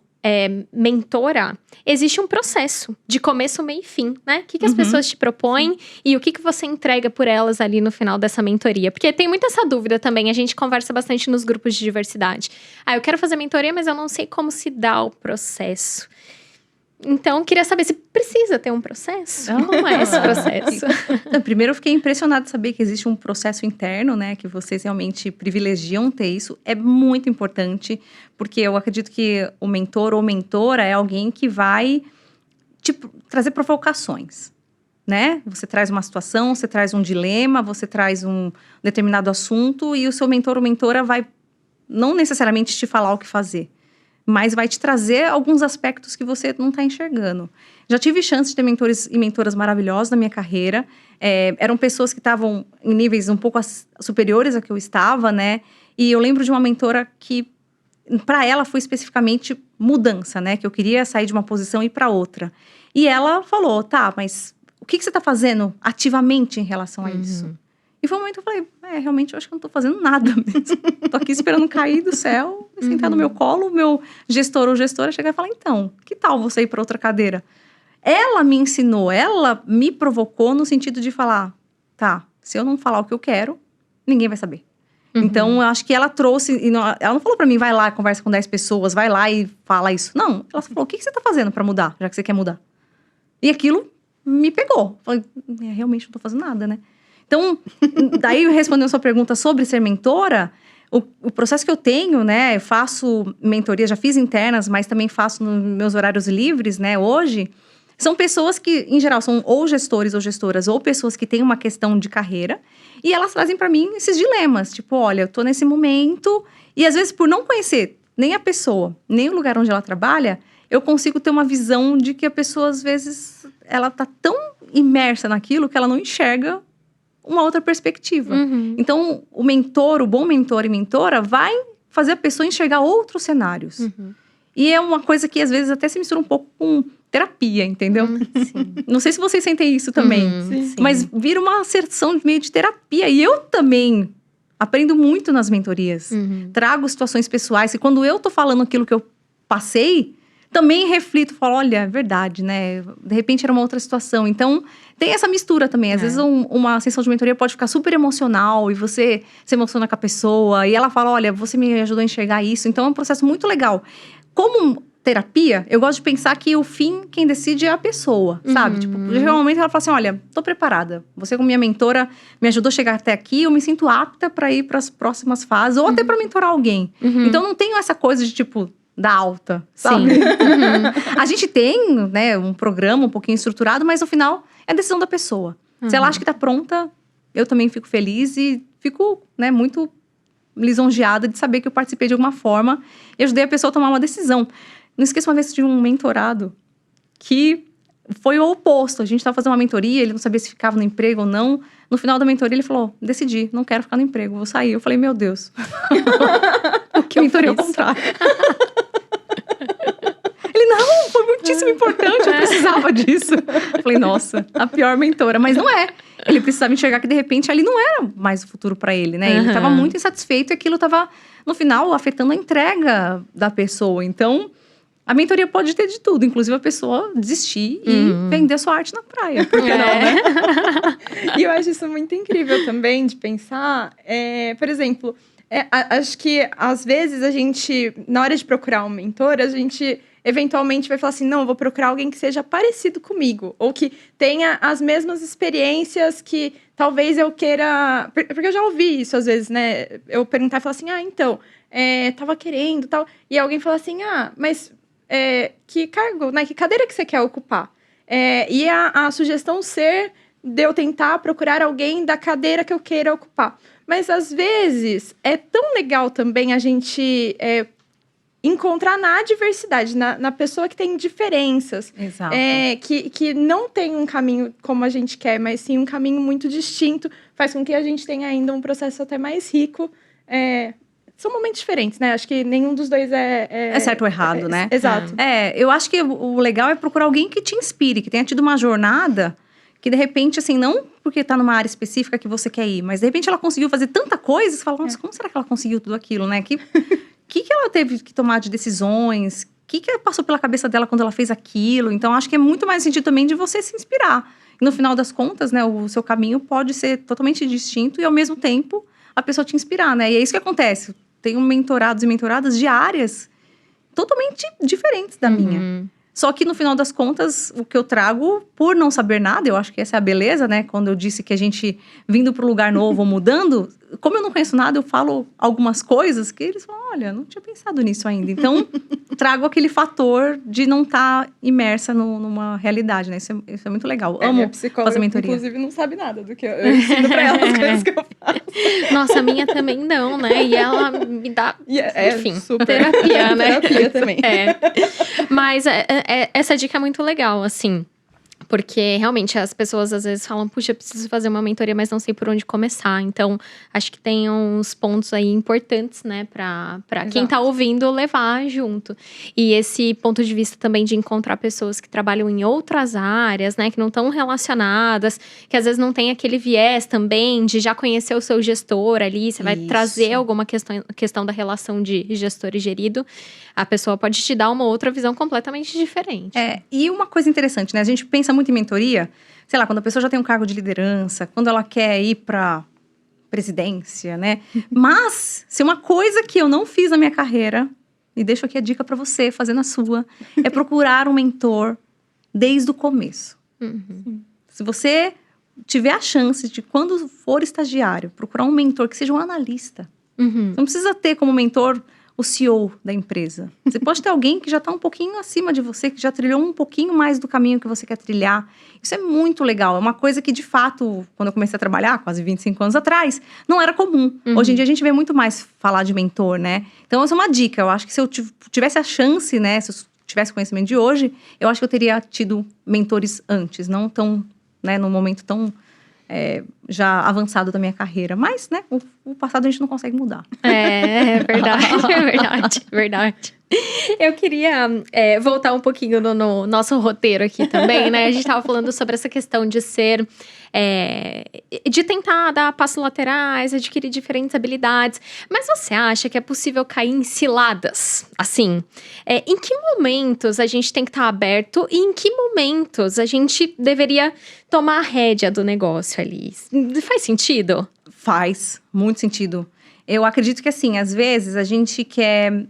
mentora, existe um processo de começo, meio e fim, né? O que as pessoas te propõem e o que você entrega por elas ali no final dessa mentoria? Porque tem muita essa dúvida também, a gente conversa bastante nos grupos de diversidade. Eu quero fazer mentoria, mas eu não sei como se dá o processo. Então, queria saber se precisa ter um processo. Como é esse processo? Primeiro, eu fiquei impressionada de saber que existe um processo interno, né? Que vocês realmente privilegiam ter isso. É muito importante, porque eu acredito que o mentor ou mentora é alguém que vai trazer provocações, né? Você traz uma situação, você traz um dilema, você traz um determinado assunto e o seu mentor ou mentora vai não necessariamente te falar o que fazer, mas vai te trazer alguns aspectos que você não está enxergando. Já tive chance de ter mentores e mentoras maravilhosos na minha carreira. Eram pessoas que estavam em níveis um pouco superiores a que eu estava, né? E eu lembro de uma mentora que, para ela, foi especificamente mudança, né? Que eu queria sair de uma posição e ir para outra. E ela falou, tá, mas o que você está fazendo ativamente em relação a isso? E foi um momento que eu falei, realmente eu acho que eu não tô fazendo nada mesmo. Tô aqui esperando cair do céu, sentar no meu colo, o meu gestor ou gestora chegar e falar, então, que tal você ir para outra cadeira? Ela me ensinou, ela me provocou no sentido de falar, tá, se eu não falar o que eu quero, ninguém vai saber. Então, eu acho que ela trouxe, ela não falou pra mim, vai lá, conversa com 10 pessoas, vai lá e fala isso. Não, ela falou, o que você tá fazendo pra mudar, já que você quer mudar? E aquilo me pegou. Falei, realmente não tô fazendo nada, né? Então, daí respondendo a sua pergunta sobre ser mentora, o processo que eu tenho, né, eu faço mentoria, já fiz internas, mas também faço nos meus horários livres, né, hoje, São pessoas que, em geral, são ou gestores ou gestoras, ou pessoas que têm uma questão de carreira. E elas trazem para mim esses dilemas. Tipo, olha, eu tô nesse momento. E às vezes, por não conhecer nem a pessoa, nem o lugar onde ela trabalha, eu consigo ter uma visão de que a pessoa, às vezes, ela tá tão imersa naquilo que ela não enxerga uma outra perspectiva. Então, o mentor, o bom mentor e mentora vai fazer a pessoa enxergar outros cenários. E é uma coisa que, às vezes, até se mistura um pouco com terapia, entendeu? Sim. Não sei se vocês sentem isso também. Sim. Mas vira uma sessão meio de terapia. E eu também aprendo muito nas mentorias. Trago situações pessoais. E quando eu tô falando aquilo que eu passei, também reflito. Falo, olha, é verdade, né? De repente era uma outra situação. Então, tem essa mistura também. Às vezes uma sessão de mentoria pode ficar super emocional. E você se emociona com a pessoa. E ela fala, olha, você me ajudou a enxergar isso. Então, é um processo muito legal. Como terapia, eu gosto de pensar que o fim, quem decide é a pessoa, sabe? Tipo, geralmente ela fala assim, olha, tô preparada. Você como minha mentora me ajudou a chegar até aqui, eu me sinto apta para ir para as próximas fases, ou até para mentorar alguém. Então, não tenho essa coisa de, tipo, dar alta, sabe? A gente tem, né, um programa um pouquinho estruturado, mas no final é a decisão da pessoa. Se ela acha que tá pronta, eu também fico feliz e fico, né, muito lisonjeada de saber que eu participei de alguma forma e ajudei a pessoa a tomar uma decisão. Não esqueça uma vez de um mentorado que foi o oposto. A gente estava fazendo uma mentoria, ele não sabia se ficava no emprego ou não. No final da mentoria, ele falou, decidi, não quero ficar no emprego, vou sair. Eu falei, meu Deus. O que eu mentoria ao contrário. Ele, não, foi muitíssimo importante, eu precisava disso. Eu falei, nossa, a pior mentora. Mas não é. Ele precisava enxergar que, de repente, ali não era mais o futuro para ele, né? Ele estava muito insatisfeito e aquilo estava, no final, afetando a entrega da pessoa. Então, a mentoria pode ter de tudo. Inclusive, a pessoa desistir e vender sua arte na praia. Por que não, né? E eu acho isso muito incrível também, de pensar, por exemplo, acho que, às vezes, a gente, na hora de procurar um mentor, a gente eventualmente vai falar assim, não, eu vou procurar alguém que seja parecido comigo, ou que tenha as mesmas experiências que talvez eu queira... Porque eu já ouvi isso às vezes, né? Eu perguntar e falar assim, então, tava querendo tal, e alguém fala assim, mas que cargo, né? Que cadeira que você quer ocupar? E a sugestão ser de eu tentar procurar alguém da cadeira que eu queira ocupar. Mas, às vezes, é tão legal também a gente... encontrar na diversidade, na pessoa que tem diferenças. Exato. Que não tem um caminho como a gente quer, mas sim um caminho muito distinto, faz com que a gente tenha ainda um processo até mais rico. São momentos diferentes, né? Acho que nenhum dos dois é certo ou errado, né? Exato. Eu acho que o legal é procurar alguém que te inspire, que tenha tido uma jornada que, de repente, assim, não porque tá numa área específica que você quer ir, mas, de repente, ela conseguiu fazer tanta coisa, você fala, nossa, como será que ela conseguiu tudo aquilo, né? Que ela teve que tomar de decisões? O que passou pela cabeça dela quando ela fez aquilo? Então, acho que é muito mais sentido também de você se inspirar. E no final das contas, né, o seu caminho pode ser totalmente distinto e, ao mesmo tempo, a pessoa te inspirar, né? E é isso que acontece. Tenho mentorados e mentoradas de áreas totalmente diferentes da minha. Só que, no final das contas, o que eu trago, por não saber nada, eu acho que essa é a beleza, né? Quando eu disse que a gente, vindo para um lugar novo ou mudando, como eu não conheço nada, eu falo algumas coisas que eles falam, olha, não tinha pensado nisso ainda. Então, trago aquele fator de não estar imersa numa realidade, né? Isso é muito legal. Amo fazer mentoria. Inclusive, não sabe nada do que eu ensino pra ela as coisas que eu faço. Nossa, a minha também não, né? E ela me dá, enfim, super terapia, né? Terapia também. Mas essa dica é muito legal, assim. Porque, realmente, as pessoas às vezes falam, puxa, eu preciso fazer uma mentoria, mas não sei por onde começar. Então, acho que tem uns pontos aí importantes, né? Pra quem tá ouvindo levar junto. E esse ponto de vista também de encontrar pessoas que trabalham em outras áreas, né? Que não estão relacionadas. Que às vezes não tem aquele viés também de já conhecer o seu gestor ali. Você vai trazer alguma questão da relação de gestor e gerido. A pessoa pode te dar uma outra visão completamente diferente. E uma coisa interessante, né? A gente pensa muito em mentoria, sei lá, quando a pessoa já tem um cargo de liderança, quando ela quer ir para presidência, né? Mas, se uma coisa que eu não fiz na minha carreira, e deixo aqui a dica para você, fazer na sua, é procurar um mentor desde o começo. Se você tiver a chance de, quando for estagiário, procurar um mentor que seja um analista. Você não precisa ter como mentor o CEO da empresa. Você pode ter alguém que já está um pouquinho acima de você, que já trilhou um pouquinho mais do caminho que você quer trilhar. Isso é muito legal. É uma coisa que, de fato, quando eu comecei a trabalhar, quase 25 anos atrás, não era comum. Hoje em dia, a gente vê muito mais falar de mentor, né? Então, essa é uma dica. Eu acho que se eu tivesse a chance, né? Se eu tivesse conhecimento de hoje, eu acho que eu teria tido mentores antes. Não tão, né? Num momento tão... já avançado da minha carreira. Mas, né, o passado a gente não consegue mudar. É verdade, verdade. Eu queria voltar um pouquinho no nosso roteiro aqui também, né? A gente tava falando sobre essa questão de ser... de tentar dar passos laterais, adquirir diferentes habilidades. Mas você acha que é possível cair em ciladas? Assim, em que momentos a gente tem que estar aberto e em que momentos a gente deveria tomar a rédea do negócio ali? Faz sentido? Faz muito sentido. Eu acredito que, assim, às vezes a gente quer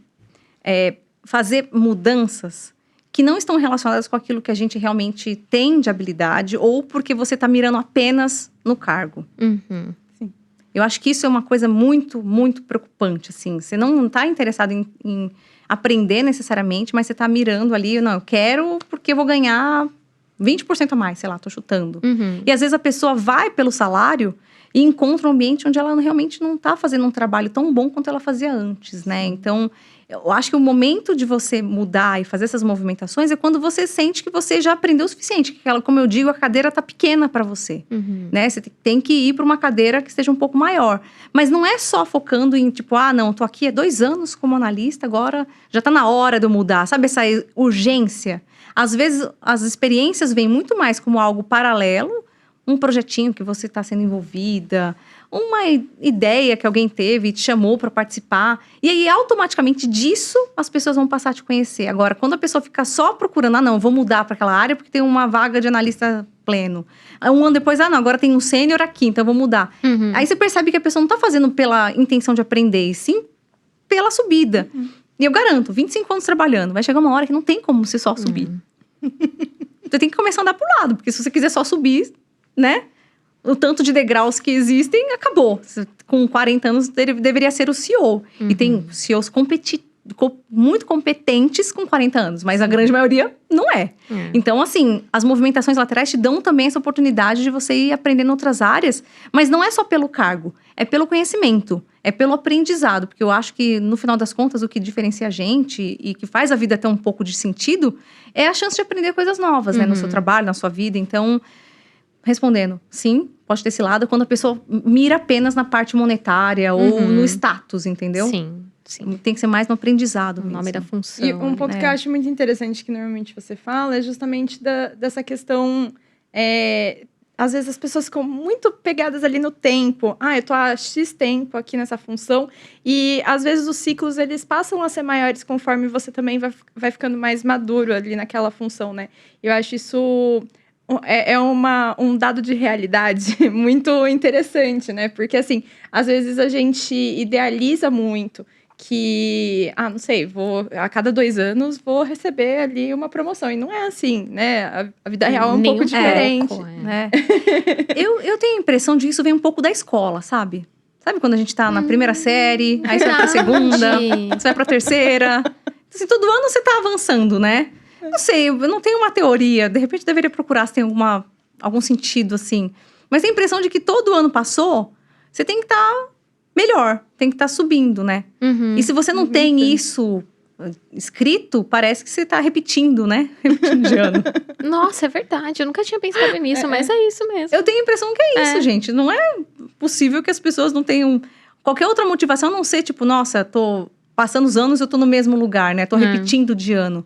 fazer mudanças que não estão relacionadas com aquilo que a gente realmente tem de habilidade ou porque você está mirando apenas no cargo. Uhum. Sim. Eu acho que isso é uma coisa muito, muito preocupante, assim. Você não está interessado em aprender necessariamente, mas você está mirando ali, não, eu quero porque eu vou ganhar 20% a mais, sei lá, tô chutando. Uhum. E às vezes a pessoa vai pelo salário e encontra um ambiente onde ela realmente não está fazendo um trabalho tão bom quanto ela fazia antes, né? Então, eu acho que o momento de você mudar e fazer essas movimentações é quando você sente que você já aprendeu o suficiente. Que, como eu digo, a cadeira tá pequena para você, né? Você tem que ir para uma cadeira que esteja um pouco maior. Mas não é só focando em, tipo, não, tô aqui há 2 anos como analista, agora já tá na hora de eu mudar. Sabe essa urgência? Às vezes, as experiências vêm muito mais como algo paralelo, um projetinho que você está sendo envolvida, uma ideia que alguém teve e te chamou para participar. E aí, automaticamente disso, as pessoas vão passar a te conhecer. Agora, quando a pessoa fica só procurando, não, eu vou mudar para aquela área porque tem uma vaga de analista pleno. Aí, 1 ano depois, não, agora tem um sênior aqui, então eu vou mudar. Uhum. Aí você percebe que a pessoa não está fazendo pela intenção de aprender, e sim pela subida. E eu garanto, 25 anos trabalhando, vai chegar uma hora que não tem como você só subir. Você tem que começar a andar pro lado, porque se você quiser só subir, né? O tanto de degraus que existem, acabou. Com 40 anos, deveria ser o CEO. E tem CEOs muito competentes com 40 anos, mas a grande maioria não é. Então, assim, as movimentações laterais te dão também essa oportunidade de você ir aprendendo em outras áreas, mas não é só pelo cargo, é pelo conhecimento, é pelo aprendizado, porque eu acho que, no final das contas, o que diferencia a gente e que faz a vida ter um pouco de sentido é a chance de aprender coisas novas, né, no seu trabalho, na sua vida. Então, respondendo, sim, pode ter esse lado quando a pessoa mira apenas na parte monetária ou no status, entendeu? Sim. Tem que ser mais no aprendizado. O nome da função. E um ponto que eu acho muito interessante que normalmente você fala é justamente dessa questão. Às vezes as pessoas ficam muito pegadas ali no tempo. Eu tô há X tempo aqui nessa função. E às vezes os ciclos eles passam a ser maiores conforme você também vai ficando mais maduro ali naquela função, né? Eu acho isso. Um dado de realidade muito interessante, né? Porque, assim, às vezes a gente idealiza muito que, não sei, a cada 2 anos vou receber ali uma promoção. E não é assim, né? A vida real é um pouco diferente. Né? Eu tenho a impressão de que isso vem um pouco da escola, sabe? Sabe quando a gente tá na primeira série, aí você vai pra segunda, você vai pra terceira. Assim, todo ano você tá avançando, né? Não sei, eu não tenho uma teoria. De repente, deveria procurar se tem algum sentido, assim. Mas tem a impressão de que todo ano passou, você tem que estar melhor. Tem que estar subindo, né? E se você não tem isso escrito, parece que você está repetindo, né? Repetindo de ano. Nossa, é verdade. Eu nunca tinha pensado nisso, mas é isso mesmo. Eu tenho a impressão que é isso, gente. Não é possível que as pessoas não tenham qualquer outra motivação, a não ser tipo, nossa, tô passando os anos e eu tô no mesmo lugar, né? Tô repetindo de ano.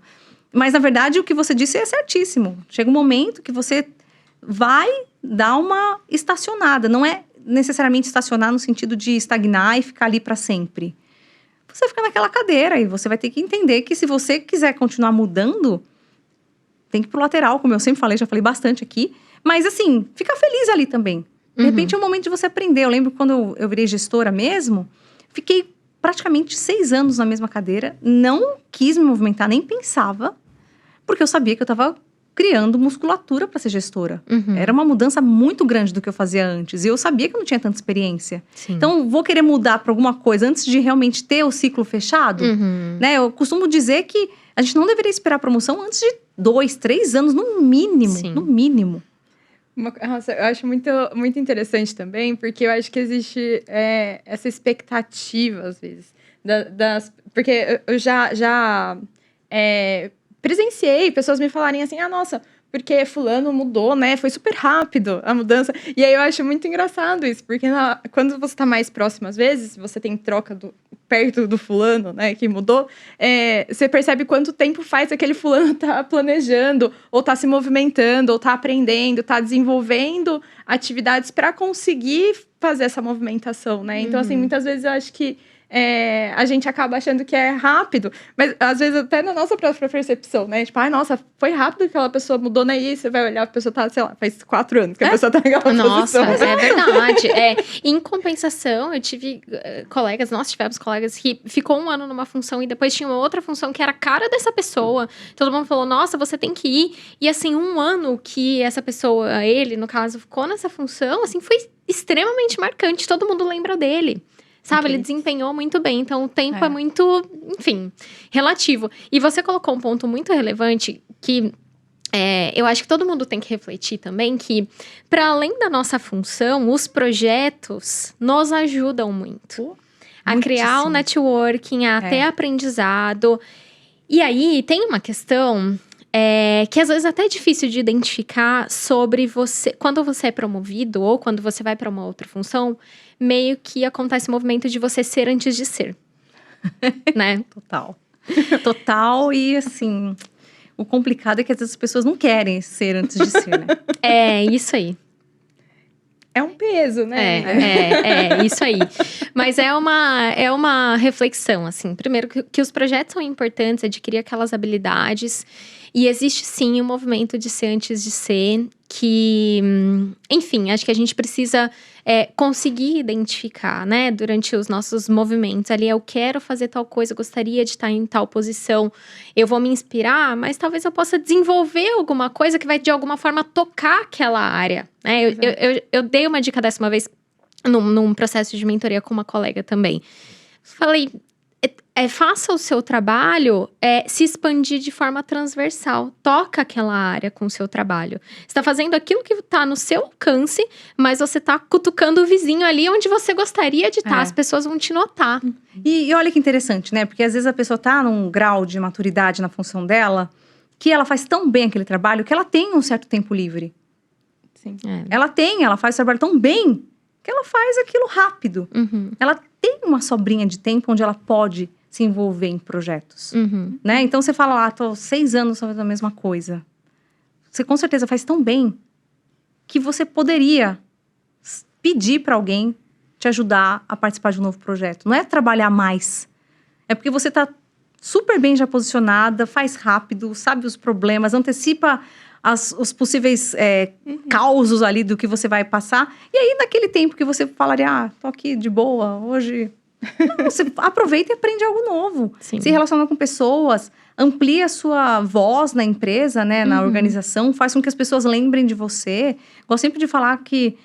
Mas, na verdade, o que você disse é certíssimo. Chega um momento que você vai dar uma estacionada. Não é necessariamente estacionar no sentido de estagnar e ficar ali para sempre. Você fica naquela cadeira e você vai ter que entender que se você quiser continuar mudando, tem que ir pro lateral, como eu sempre falei, já falei bastante aqui. Mas, assim, fica feliz ali também. De repente, é o momento de você aprender. Eu lembro quando eu virei gestora mesmo, fiquei praticamente 6 anos na mesma cadeira, não quis me movimentar, nem pensava, porque eu sabia que eu estava criando musculatura para ser gestora. Era uma mudança muito grande do que eu fazia antes. E eu sabia que eu não tinha tanta experiência. Sim. Então, vou querer mudar para alguma coisa antes de realmente ter o ciclo fechado? Né? Eu costumo dizer que a gente não deveria esperar a promoção antes de 2, 3 anos, no mínimo. Sim. No mínimo. Nossa, eu acho muito, muito interessante também, porque eu acho que existe essa expectativa, às vezes, porque eu já presenciei pessoas me falarem assim, nossa, porque fulano mudou, né? Foi super rápido a mudança. E aí eu acho muito engraçado isso, porque quando você tá mais próximo, às vezes, você tem troca perto do fulano, né, que mudou, você percebe quanto tempo faz aquele fulano tá planejando, ou tá se movimentando, ou tá aprendendo, tá desenvolvendo atividades para conseguir fazer essa movimentação, né? Então, assim, muitas vezes eu acho que a gente acaba achando que é rápido, mas às vezes até na nossa própria percepção, né? Tipo, nossa, foi rápido que aquela pessoa mudou, né? E você vai olhar, a pessoa tá, sei lá, faz 4 anos que a pessoa tá naquela posição. Nossa, é verdade. Em compensação, eu tive nós tivemos colegas que ficou 1 ano numa função e depois tinha uma outra função que era a cara dessa pessoa. Todo mundo falou, nossa, você tem que ir. E assim, 1 ano que essa pessoa, ele, no caso, ficou nessa função, assim, foi extremamente marcante. Todo mundo lembra dele. Sabe, ele desempenhou muito bem. Então, o tempo é muito, enfim, relativo. E você colocou um ponto muito relevante que eu acho que todo mundo tem que refletir também, que para além da nossa função, os projetos nos ajudam muito. A criar o networking, a ter aprendizado. E aí, tem uma questão que às vezes até é difícil de identificar sobre você. Quando você é promovido ou quando você vai para uma outra função, meio que acontece o movimento de você ser antes de ser. Né? Total. E assim, o complicado é que às vezes as pessoas não querem ser antes de ser, né? É, isso aí. É um peso, né? Isso aí. Mas é uma reflexão, assim. Primeiro, que os projetos são importantes, adquirir aquelas habilidades. E existe, sim, um movimento de ser antes de ser, que, enfim, acho que a gente precisa conseguir identificar, né? Durante os nossos movimentos ali, eu quero fazer tal coisa, eu gostaria de estar em tal posição, eu vou me inspirar, mas talvez eu possa desenvolver alguma coisa que vai, de alguma forma, tocar aquela área, né? Eu dei uma dica dessa uma vez, num processo de mentoria com uma colega também. Falei, faça o seu trabalho se expandir de forma transversal. Toca aquela área com o seu trabalho. Você está fazendo aquilo que está no seu alcance, mas você está cutucando o vizinho ali onde você gostaria de estar. As pessoas vão te notar. E olha que interessante, né? Porque às vezes a pessoa está num grau de maturidade na função dela, que ela faz tão bem aquele trabalho, que ela tem um certo tempo livre. Sim. Ela faz o trabalho tão bem, que ela faz aquilo rápido. Ela tem uma sobrinha de tempo onde ela pode se envolver em projetos, né? Então, você fala, tô 6 anos fazendo a mesma coisa. Você, com certeza, faz tão bem que você poderia pedir para alguém te ajudar a participar de um novo projeto. Não é trabalhar mais. É porque você tá super bem já posicionada, faz rápido, sabe os problemas, antecipa os possíveis causos ali do que você vai passar. E aí, naquele tempo que você falaria, tô aqui de boa, hoje... Não, você aproveita e aprende algo novo. Sim. Se relaciona com pessoas, amplia a sua voz na empresa, né, na organização, faz com que as pessoas lembrem de você. Gosto sempre de falar que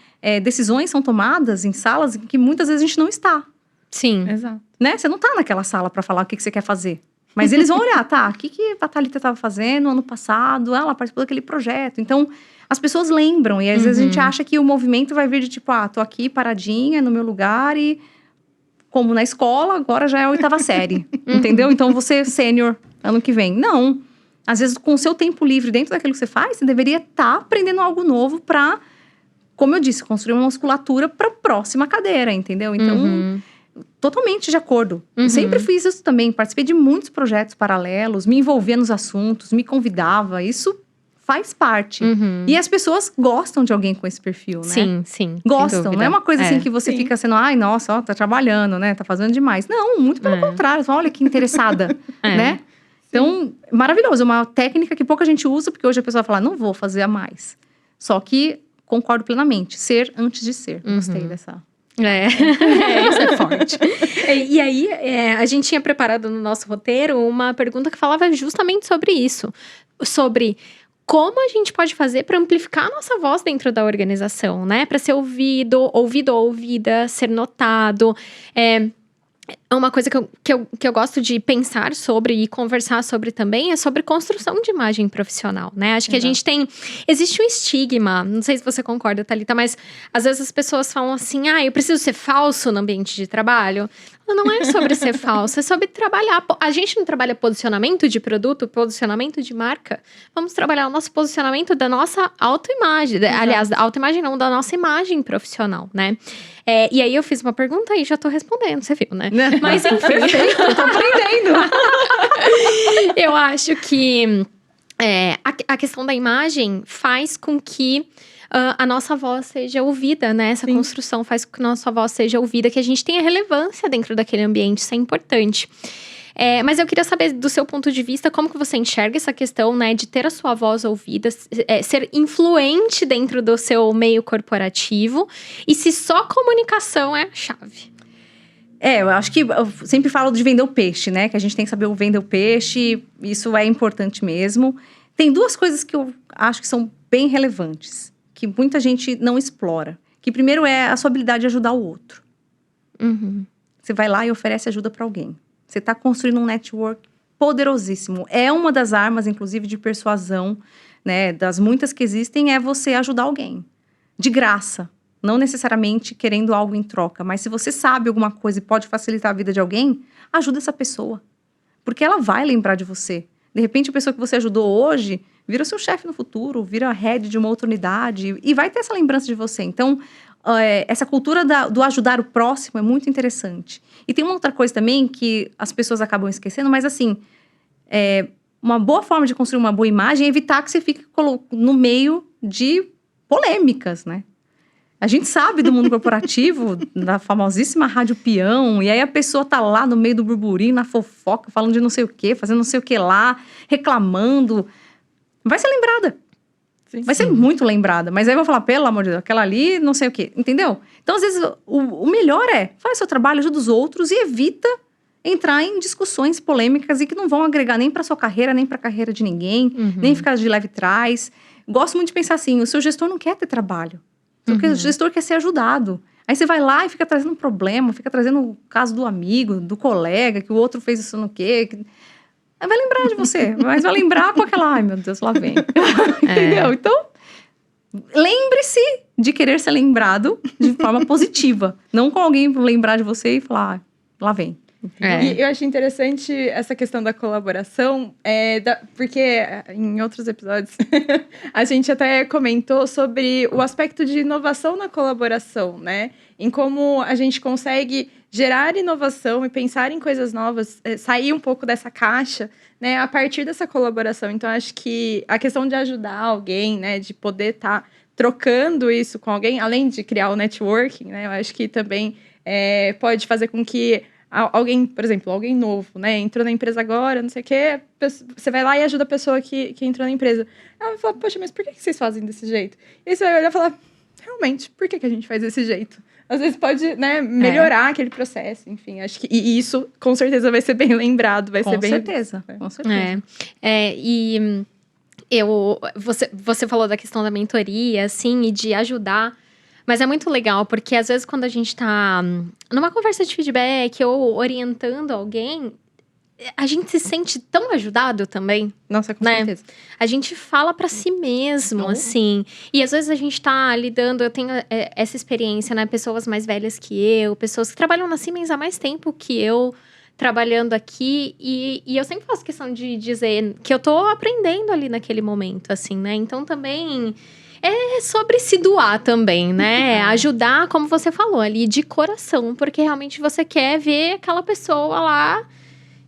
decisões são tomadas em salas em que muitas vezes a gente não está. Sim. Exato. Né? Você não está naquela sala para falar o que você quer fazer. Mas eles vão olhar, o que a Thalita estava fazendo ano passado? Ela participou daquele projeto. Então, as pessoas lembram. E às vezes a gente acha que o movimento vai vir de tipo, tô aqui paradinha no meu lugar e... Como na escola, agora já é a 8ª série. Entendeu? Então, você é sênior ano que vem. Não. Às vezes, com o seu tempo livre dentro daquilo que você faz, você deveria estar aprendendo algo novo para, como eu disse, construir uma musculatura para a próxima cadeira, entendeu? Então, totalmente de acordo. Sempre fiz isso também. Participei de muitos projetos paralelos, me envolvia nos assuntos, me convidava. Isso faz parte. E as pessoas gostam de alguém com esse perfil, né? Sim. Gostam. Não é uma coisa assim que você fica sendo, nossa, tá trabalhando, né? Tá fazendo demais. Não, muito pelo contrário. Olha que interessada, né? Então, maravilhoso. É uma técnica que pouca gente usa, porque hoje a pessoa fala, não vou fazer a mais. Só que concordo plenamente. Ser antes de ser. Gostei dessa... Isso é forte. E aí, a gente tinha preparado no nosso roteiro uma pergunta que falava justamente sobre isso. Sobre como a gente pode fazer para amplificar a nossa voz dentro da organização, né? Para ser ouvido ou ouvida, ser notado. Uma coisa que eu gosto de pensar sobre e conversar sobre também é sobre construção de imagem profissional, né? Acho que a gente existe um estigma, não sei se você concorda, Thalita, mas às vezes as pessoas falam assim, eu preciso ser falso no ambiente de trabalho. Não é sobre ser falso, é sobre trabalhar. A gente não trabalha posicionamento de produto, posicionamento de marca. Vamos trabalhar o nosso posicionamento da nossa autoimagem. Aliás, da autoimagem não, da nossa imagem profissional, né? E aí eu fiz uma pergunta e já tô respondendo, você viu, né? Mas enfim. Perfeito, eu tô aprendendo. Eu acho que a questão da imagem faz com que a nossa voz seja ouvida, né? Essa construção faz com que a nossa voz seja ouvida, que a gente tenha relevância dentro daquele ambiente, isso é importante. Mas eu queria saber, do seu ponto de vista, como que você enxerga essa questão, né? De ter a sua voz ouvida, ser influente dentro do seu meio corporativo. E se só comunicação é a chave. Eu acho que eu sempre falo de vender o peixe, né? Que a gente tem que saber vender o peixe, isso é importante mesmo. Tem duas coisas que eu acho que são bem relevantes, que muita gente não explora. Que primeiro é a sua habilidade de ajudar o outro. Uhum. Você vai lá e oferece ajuda para alguém. Você está construindo um network poderosíssimo. É uma das armas, inclusive, de persuasão, né? Das muitas que existem, é você ajudar alguém. De graça. Não necessariamente querendo algo em troca. Mas se você sabe alguma coisa e pode facilitar a vida de alguém, ajuda essa pessoa. Porque ela vai lembrar de você. De repente, a pessoa que você ajudou hoje vira o seu chefe no futuro, vira a head de uma outra unidade e vai ter essa lembrança de você. Então, essa cultura do ajudar o próximo é muito interessante. E tem uma outra coisa também que as pessoas acabam esquecendo, mas assim, uma boa forma de construir uma boa imagem é evitar que você fique no meio de polêmicas, né? A gente sabe do mundo corporativo, da famosíssima rádio peão, e aí a pessoa tá lá no meio do burburinho, na fofoca, falando de não sei o quê, fazendo não sei o que lá, reclamando. Vai ser lembrada. Sim, vai ser muito lembrada. Mas aí eu vou falar, pelo amor de Deus, aquela ali, não sei o quê. Entendeu? Então, às vezes, o melhor faz seu trabalho, ajuda os outros e evita entrar em discussões polêmicas e que não vão agregar nem pra sua carreira, nem pra carreira de ninguém, nem ficar de leve trás. Gosto muito de pensar assim, o seu gestor não quer ter trabalho. Porque o gestor quer ser ajudado. Aí você vai lá e fica trazendo um problema, fica trazendo o caso do amigo, do colega, que o outro fez isso no quê. Aí vai lembrar de você, mas vai lembrar com aquela, ai meu Deus, lá vem. Entendeu? Então, lembre-se de querer ser lembrado de forma positiva. Não com alguém lembrar de você e falar, lá vem. E eu acho interessante essa questão da colaboração, porque em outros episódios a gente até comentou sobre o aspecto de inovação na colaboração, né? Em como a gente consegue gerar inovação e pensar em coisas novas, sair um pouco dessa caixa, né? A partir dessa colaboração. Então, acho que a questão de ajudar alguém, né? De poder estar trocando isso com alguém, além de criar o networking, né? Eu acho que também pode fazer com que alguém, por exemplo, alguém novo, né? Entrou na empresa agora, não sei o quê. Você vai lá e ajuda a pessoa que entrou na empresa. Ela vai falar, poxa, mas por que vocês fazem desse jeito? E aí você vai olhar e falar, realmente, por que a gente faz desse jeito? Às vezes pode, né, melhorar aquele processo, enfim. Acho que e isso, com certeza, vai ser bem lembrado, vai ser bem... Com certeza. E você falou da questão da mentoria, assim, e de ajudar. Mas é muito legal, porque às vezes quando a gente tá numa conversa de feedback ou orientando alguém, a gente se sente tão ajudado também. Nossa, com certeza. A gente fala pra si mesmo, assim. E às vezes a gente tá lidando, eu tenho essa experiência, né? Pessoas mais velhas que eu, pessoas que trabalham na Siemens há mais tempo que eu, trabalhando aqui. E eu sempre faço questão de dizer que eu tô aprendendo ali naquele momento, assim, né? Então também... é sobre se doar também, né? Ajudar, como você falou, ali de coração. Porque realmente você quer ver aquela pessoa lá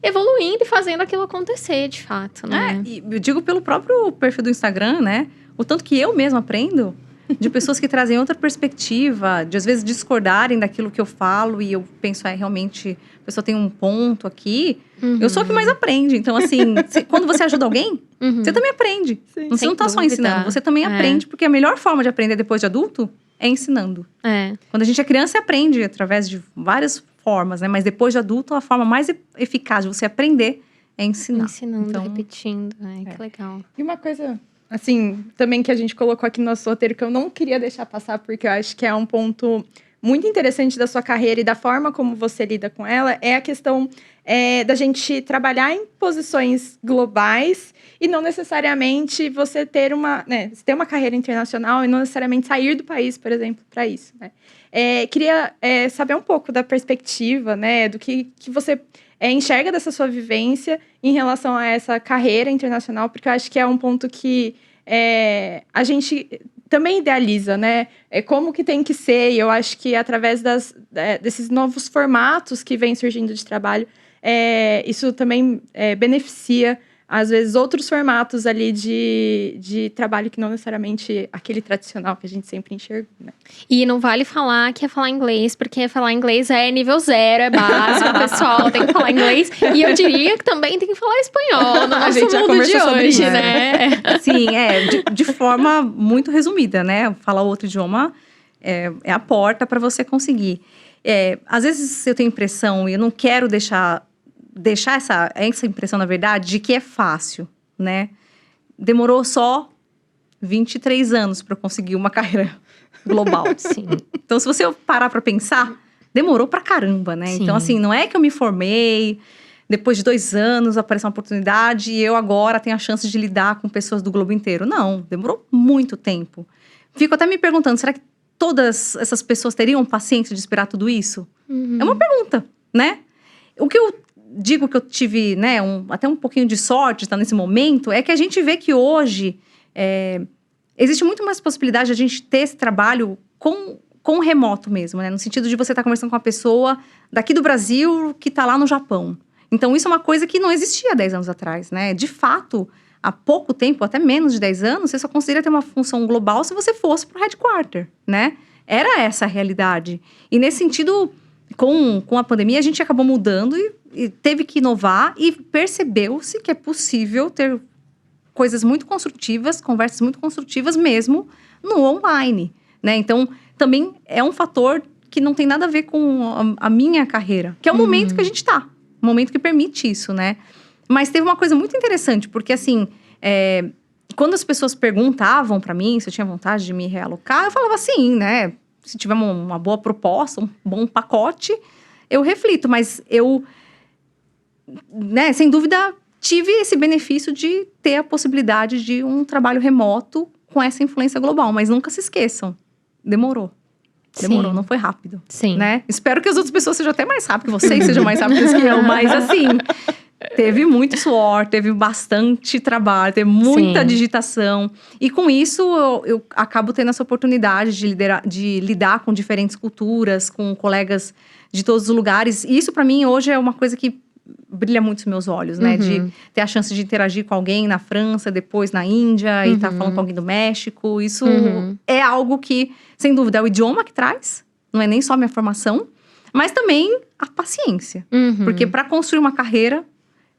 evoluindo e fazendo aquilo acontecer, de fato, né? E eu digo pelo próprio perfil do Instagram, né? O tanto que eu mesma aprendo de pessoas que trazem outra perspectiva, de às vezes discordarem daquilo que eu falo e eu penso, realmente, a pessoa tem um ponto aqui. Eu sou a que mais aprende. Então, assim, quando você ajuda alguém, você também aprende. Sim. Você não tá só ensinando, você também aprende. Porque a melhor forma de aprender depois de adulto é ensinando. Quando a gente é criança, você aprende através de várias formas, né? Mas depois de adulto, a forma mais eficaz de você aprender é ensinar. Ensinando, então, repetindo. Que legal. E uma coisa assim, também que a gente colocou aqui no nosso roteiro, que eu não queria deixar passar, porque eu acho que é um ponto muito interessante da sua carreira e da forma como você lida com ela, é a questão da gente trabalhar em posições globais e não necessariamente você ter uma carreira internacional e não necessariamente sair do país, por exemplo, para isso, né? Queria saber um pouco da perspectiva, né, do que você enxerga dessa sua vivência em relação a essa carreira internacional, porque eu acho que é um ponto que a gente também idealiza, né? Como que tem que ser, e eu acho que através desses novos formatos que vêm surgindo de trabalho, isso também beneficia, às vezes, outros formatos ali de trabalho que não necessariamente aquele tradicional que a gente sempre enxergou, né? E não vale falar que é falar inglês, porque falar inglês é nível 0, é básico, pessoal tem que falar inglês. E eu diria que também tem que falar espanhol no nosso mundo de hoje, né? Sim, de forma muito resumida, né? Falar outro idioma é a porta para você conseguir. Às vezes eu tenho impressão, e eu não quero deixar essa impressão, na verdade, de que é fácil, né? Demorou só 23 anos para conseguir uma carreira global. Sim. Então, se você parar para pensar, demorou pra caramba, né? Sim. Então, assim, não é que eu me formei, depois de 2 anos apareceu uma oportunidade e eu agora tenho a chance de lidar com pessoas do globo inteiro. Não, demorou muito tempo. Fico até me perguntando, será que todas essas pessoas teriam paciência de esperar tudo isso? É uma pergunta, né? O que eu digo que eu tive, né, até um pouquinho de sorte de estar nesse momento, é que a gente vê que hoje existe muito mais possibilidade de a gente ter esse trabalho com o remoto mesmo, né? No sentido de você estar conversando com uma pessoa daqui do Brasil que está lá no Japão. Então, isso é uma coisa que não existia 10 anos atrás, né? De fato, há pouco tempo, até menos de 10 anos, você só conseguiria ter uma função global se você fosse para o headquarter, né? Era essa a realidade. E nesse sentido, com a pandemia, a gente acabou mudando e teve que inovar e percebeu-se que é possível ter coisas muito construtivas, conversas muito construtivas mesmo no online, né? Então, também é um fator que não tem nada a ver com a minha carreira, que é o momento que a gente tá, o momento que permite isso, né? Mas teve uma coisa muito interessante, porque assim, quando as pessoas perguntavam pra mim se eu tinha vontade de me realocar, eu falava sim, né? Se tiver uma boa proposta, um bom pacote, eu reflito, mas eu, né, sem dúvida, tive esse benefício de ter a possibilidade de um trabalho remoto com essa influência global. Mas nunca se esqueçam, demorou. Demorou, não foi rápido. Sim. Né? Espero que as outras pessoas sejam até mais rápidas, que vocês sejam mais rápidas que eu. Mas assim, teve muito suor, teve bastante trabalho, teve muita digitação. E com isso, eu acabo tendo essa oportunidade de lidar com diferentes culturas, com colegas de todos os lugares. E isso, para mim, hoje é uma coisa que brilha muito os meus olhos, né? De ter a chance de interagir com alguém na França, depois na Índia, e estar falando com alguém do México. Isso é algo que, sem dúvida, é o idioma que traz. Não é nem só a minha formação, mas também a paciência. Porque para construir uma carreira,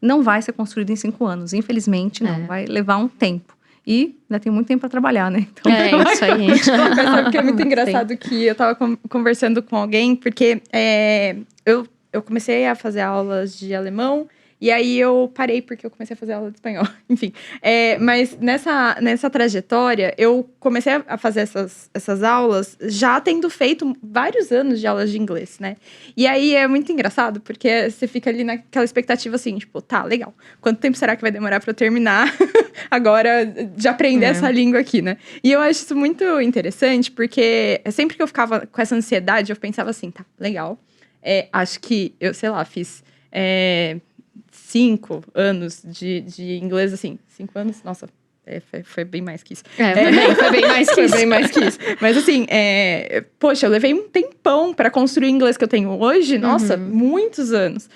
não vai ser construída em 5 anos. Infelizmente, não. Vai levar um tempo. E ainda tem muito tempo para trabalhar, né? Então, isso aí. Sabe que é muito engraçado que eu tava conversando com alguém, porque eu comecei a fazer aulas de alemão, e aí eu parei porque eu comecei a fazer aula de espanhol. Enfim, mas nessa trajetória, eu comecei a fazer essas aulas já tendo feito vários anos de aulas de inglês, né? E aí é muito engraçado, porque você fica ali naquela expectativa assim, tipo, tá, legal. Quanto tempo será que vai demorar pra eu terminar agora de aprender essa língua aqui, né? E eu acho isso muito interessante, porque sempre que eu ficava com essa ansiedade, eu pensava assim, tá, legal. Acho que eu, sei lá, fiz 5 anos de inglês, assim. 5 anos? Nossa, foi bem mais que isso. Foi bem mais que isso. Foi bem mais que isso. Mas assim, poxa, eu levei um tempão pra construir o inglês que eu tenho hoje. Nossa, muitos anos.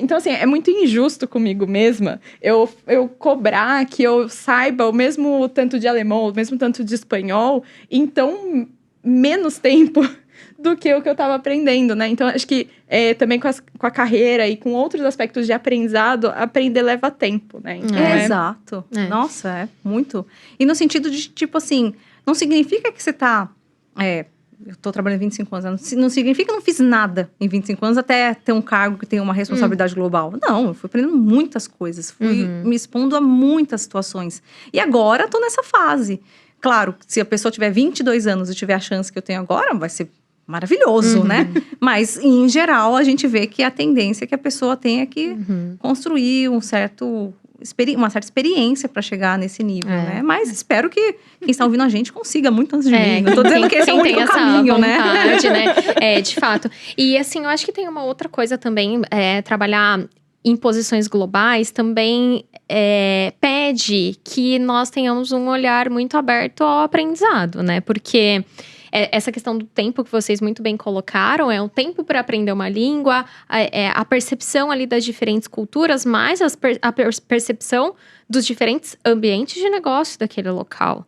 Então, assim, é muito injusto comigo mesma eu cobrar que eu saiba o mesmo tanto de alemão, o mesmo tanto de espanhol, em tão menos tempo do que o que eu estava aprendendo, né? Então, acho que também com a carreira e com outros aspectos de aprendizado, aprender leva tempo, né? Então, Exato. Nossa, muito. E no sentido de, tipo assim, não significa que você tá eu tô trabalhando 25 anos. Não significa que eu não fiz nada em 25 anos até ter um cargo que tem uma responsabilidade global. Não, eu fui aprendendo muitas coisas. Fui me expondo a muitas situações. E agora tô nessa fase. Claro, se a pessoa tiver 22 anos e tiver a chance que eu tenho agora, vai ser maravilhoso, né? Mas, em geral, a gente vê que a tendência é que a pessoa tenha que construir uma certa experiência para chegar nesse nível, né? Mas espero que quem está ouvindo a gente consiga muito antes de mim. Não tô dizendo que esse é o único caminho, vontade, né? De fato. E assim, eu acho que tem uma outra coisa também, trabalhar em posições globais também pede que nós tenhamos um olhar muito aberto ao aprendizado, né? Porque essa questão do tempo que vocês muito bem colocaram, é um tempo para aprender uma língua, a percepção ali das diferentes culturas, mais a percepção dos diferentes ambientes de negócio daquele local.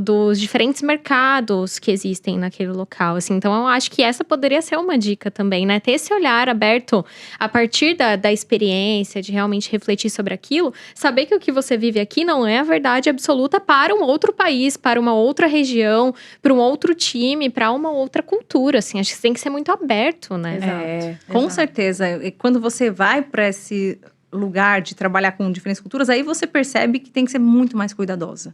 Dos diferentes mercados que existem naquele local, assim. Então, eu acho que essa poderia ser uma dica também, né? Ter esse olhar aberto a partir da experiência, de realmente refletir sobre aquilo. Saber que o que você vive aqui não é a verdade absoluta para um outro país, para uma outra região, para um outro time, para uma outra cultura, assim. Acho que você tem que ser muito aberto, né? Exato. Com certeza. E quando você vai para esse lugar de trabalhar com diferentes culturas, aí você percebe que tem que ser muito mais cuidadosa,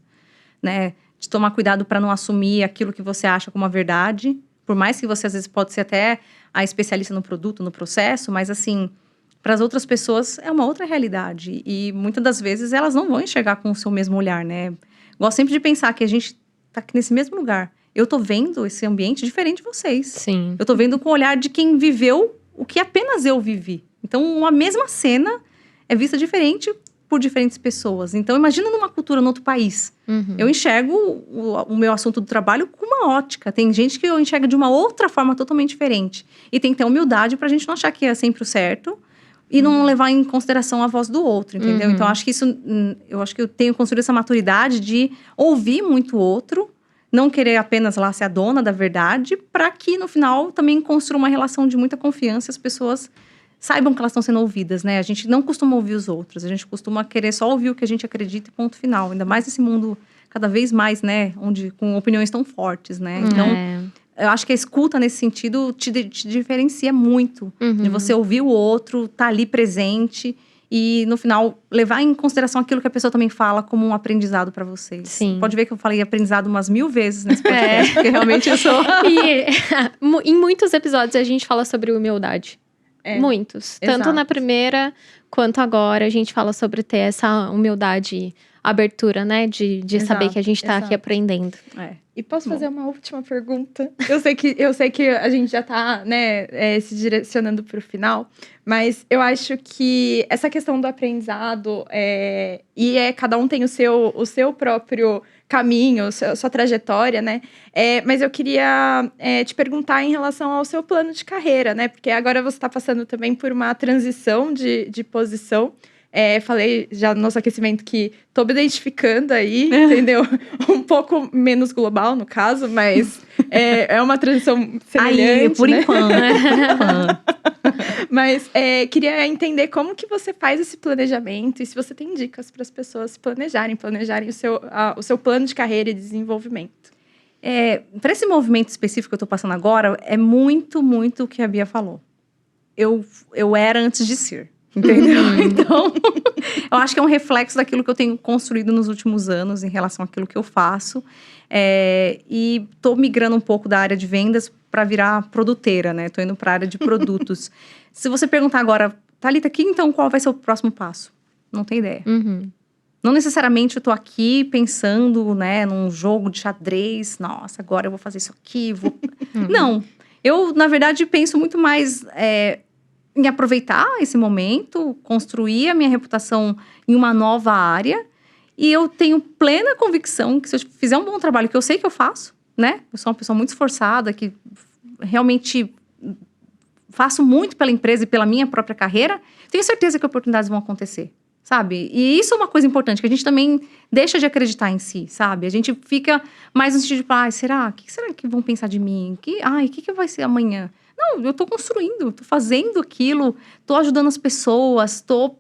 né? De tomar cuidado para não assumir aquilo que você acha como a verdade, por mais que você às vezes pode ser até a especialista no produto, no processo, mas assim, para as outras pessoas é uma outra realidade e muitas das vezes elas não vão enxergar com o seu mesmo olhar, né? Gosto sempre de pensar que a gente tá aqui nesse mesmo lugar. Eu tô vendo esse ambiente diferente de vocês. Sim. Eu tô vendo com o olhar de quem viveu o que apenas eu vivi. Então, uma mesma cena é vista diferente por diferentes pessoas. Então, imagina numa cultura, num outro país. Eu enxergo o meu assunto do trabalho com uma ótica. Tem gente que eu enxergo de uma outra forma totalmente diferente. E tem que ter humildade pra gente não achar que é sempre o certo e não levar em consideração a voz do outro, entendeu? Então, acho que eu acho que eu tenho construído essa maturidade de ouvir muito o outro, não querer apenas lá ser a dona da verdade, para que no final também construa uma relação de muita confiança e as pessoas saibam que elas estão sendo ouvidas, né? A gente não costuma ouvir os outros, a gente costuma querer só ouvir o que a gente acredita e ponto final. Ainda mais nesse mundo cada vez mais, né? Onde com opiniões tão fortes, né? Então, eu acho que a escuta nesse sentido te diferencia muito. De você ouvir o outro, tá ali presente e no final levar em consideração aquilo que a pessoa também fala como um aprendizado para vocês. Sim. Pode ver que eu falei aprendizado umas 1000 vezes nesse podcast, porque realmente eu sou... E em muitos episódios a gente fala sobre humildade. Muitos. Exato. Tanto na primeira quanto agora a gente fala sobre ter essa humildade, abertura, né? De saber que a gente tá aqui aprendendo. E posso fazer uma última pergunta? Eu sei que a gente já tá, né, se direcionando para o final, mas eu acho que essa questão do aprendizado cada um tem o seu próprio caminho, sua trajetória, né? Mas eu queria te perguntar em relação ao seu plano de carreira, né? Porque agora você está passando também por uma transição de posição. Falei já no nosso aquecimento que tô me identificando aí, entendeu? Um pouco menos global, no caso, mas é uma transição semelhante, aí, por né? enquanto. Mas queria entender como que você faz esse planejamento e se você tem dicas para as pessoas planejarem o seu plano de carreira e desenvolvimento. Para esse movimento específico que eu tô passando agora, é muito, muito o que a Bia falou. Eu era antes de ser. Entendeu? Então, eu acho que é um reflexo daquilo que eu tenho construído nos últimos anos em relação àquilo que eu faço. E tô migrando um pouco da área de vendas para virar produteira, né? Tô indo para a área de produtos. Se você perguntar agora, Thalita, então qual vai ser o próximo passo? Não tenho ideia. Não necessariamente eu tô aqui pensando, né, num jogo de xadrez. Nossa, agora eu vou fazer isso aqui. Não. Eu, na verdade, penso muito mais... em aproveitar esse momento, construir a minha reputação em uma nova área. E eu tenho plena convicção que se eu fizer um bom trabalho, que eu sei que eu faço, né? Eu sou uma pessoa muito esforçada, que realmente faço muito pela empresa e pela minha própria carreira, tenho certeza que oportunidades vão acontecer, sabe? E isso é uma coisa importante, que a gente também deixa de acreditar em si, sabe? A gente fica mais no sentido de, será? O que será que vão pensar de mim? O que vai ser amanhã? Não, eu tô construindo, tô fazendo aquilo, tô ajudando as pessoas, tô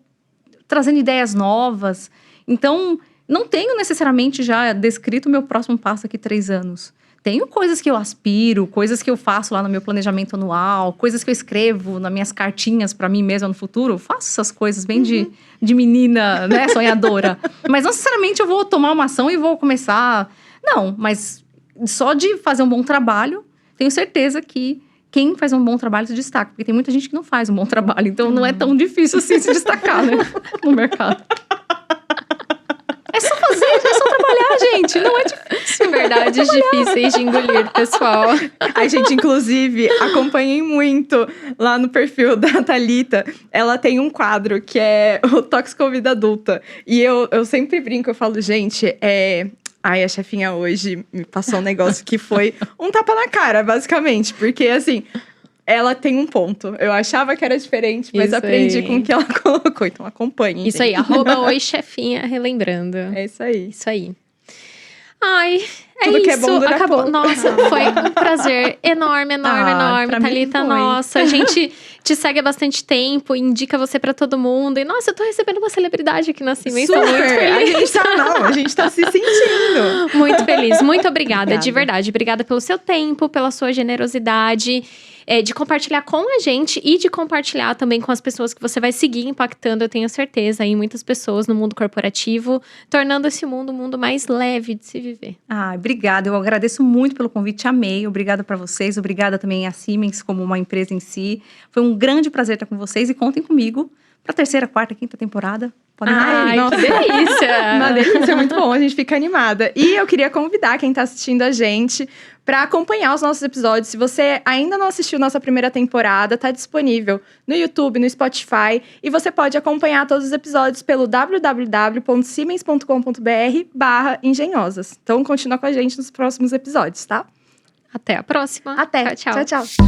trazendo ideias novas. Então, não tenho necessariamente já descrito o meu próximo passo aqui 3 anos. tenho coisas que eu aspiro, coisas que eu faço lá no meu planejamento anual, coisas que eu escrevo nas minhas cartinhas pra mim mesma no futuro. Eu faço essas coisas bem de menina, né, sonhadora. Mas não necessariamente eu vou tomar uma ação e vou começar... Não, mas só de fazer um bom trabalho, tenho certeza que quem faz um bom trabalho se destaca. Porque tem muita gente que não faz um bom trabalho. Então não é tão difícil assim se destacar, né, no mercado. É só fazer, é só trabalhar, gente. Não é difícil. Verdades difíceis de engolir, pessoal. A gente, inclusive, acompanhei muito lá no perfil da Thalita. Ela tem um quadro que é o Tóxico Vida Adulta. E eu sempre brinco, eu falo, gente, Ai, a chefinha hoje me passou um negócio que foi um tapa na cara, basicamente. Porque, assim, ela tem um ponto. Eu achava que era diferente, mas aprendi com o que ela colocou. Então, acompanhe. Isso aí, @oichefinha, relembrando. É isso aí. Isso aí. Ai, Tudo que é bom dura acabou. pouco. Nossa, foi um prazer enorme, enorme. Thalita, nossa, a gente te segue há bastante tempo, indica você pra todo mundo. E, nossa, eu tô recebendo uma celebridade aqui na Siemens. Tô muito feliz. A gente tá se sentindo. Muito feliz, muito obrigada, de verdade. Obrigada pelo seu tempo, pela sua generosidade. De compartilhar com a gente e de compartilhar também com as pessoas que você vai seguir impactando, eu tenho certeza, em muitas pessoas no mundo corporativo, tornando esse mundo um mundo mais leve de se viver. Obrigada, eu agradeço muito pelo convite, amei, obrigada para vocês, obrigada também a Siemens como uma empresa em si, foi um grande prazer estar com vocês e contem comigo para a 3ª, 4ª, 5ª temporada. Ai, que delícia! Uma delícia, muito bom, a gente fica animada. E eu queria convidar quem tá assistindo a gente para acompanhar os nossos episódios. Se você ainda não assistiu nossa 1ª temporada, tá disponível no YouTube, no Spotify. E você pode acompanhar todos os episódios pelo www.siemens.com.br/engenhosas. Então, continua com a gente nos próximos episódios, tá? Até a próxima. Até. Tchau, tchau. Tchau, tchau.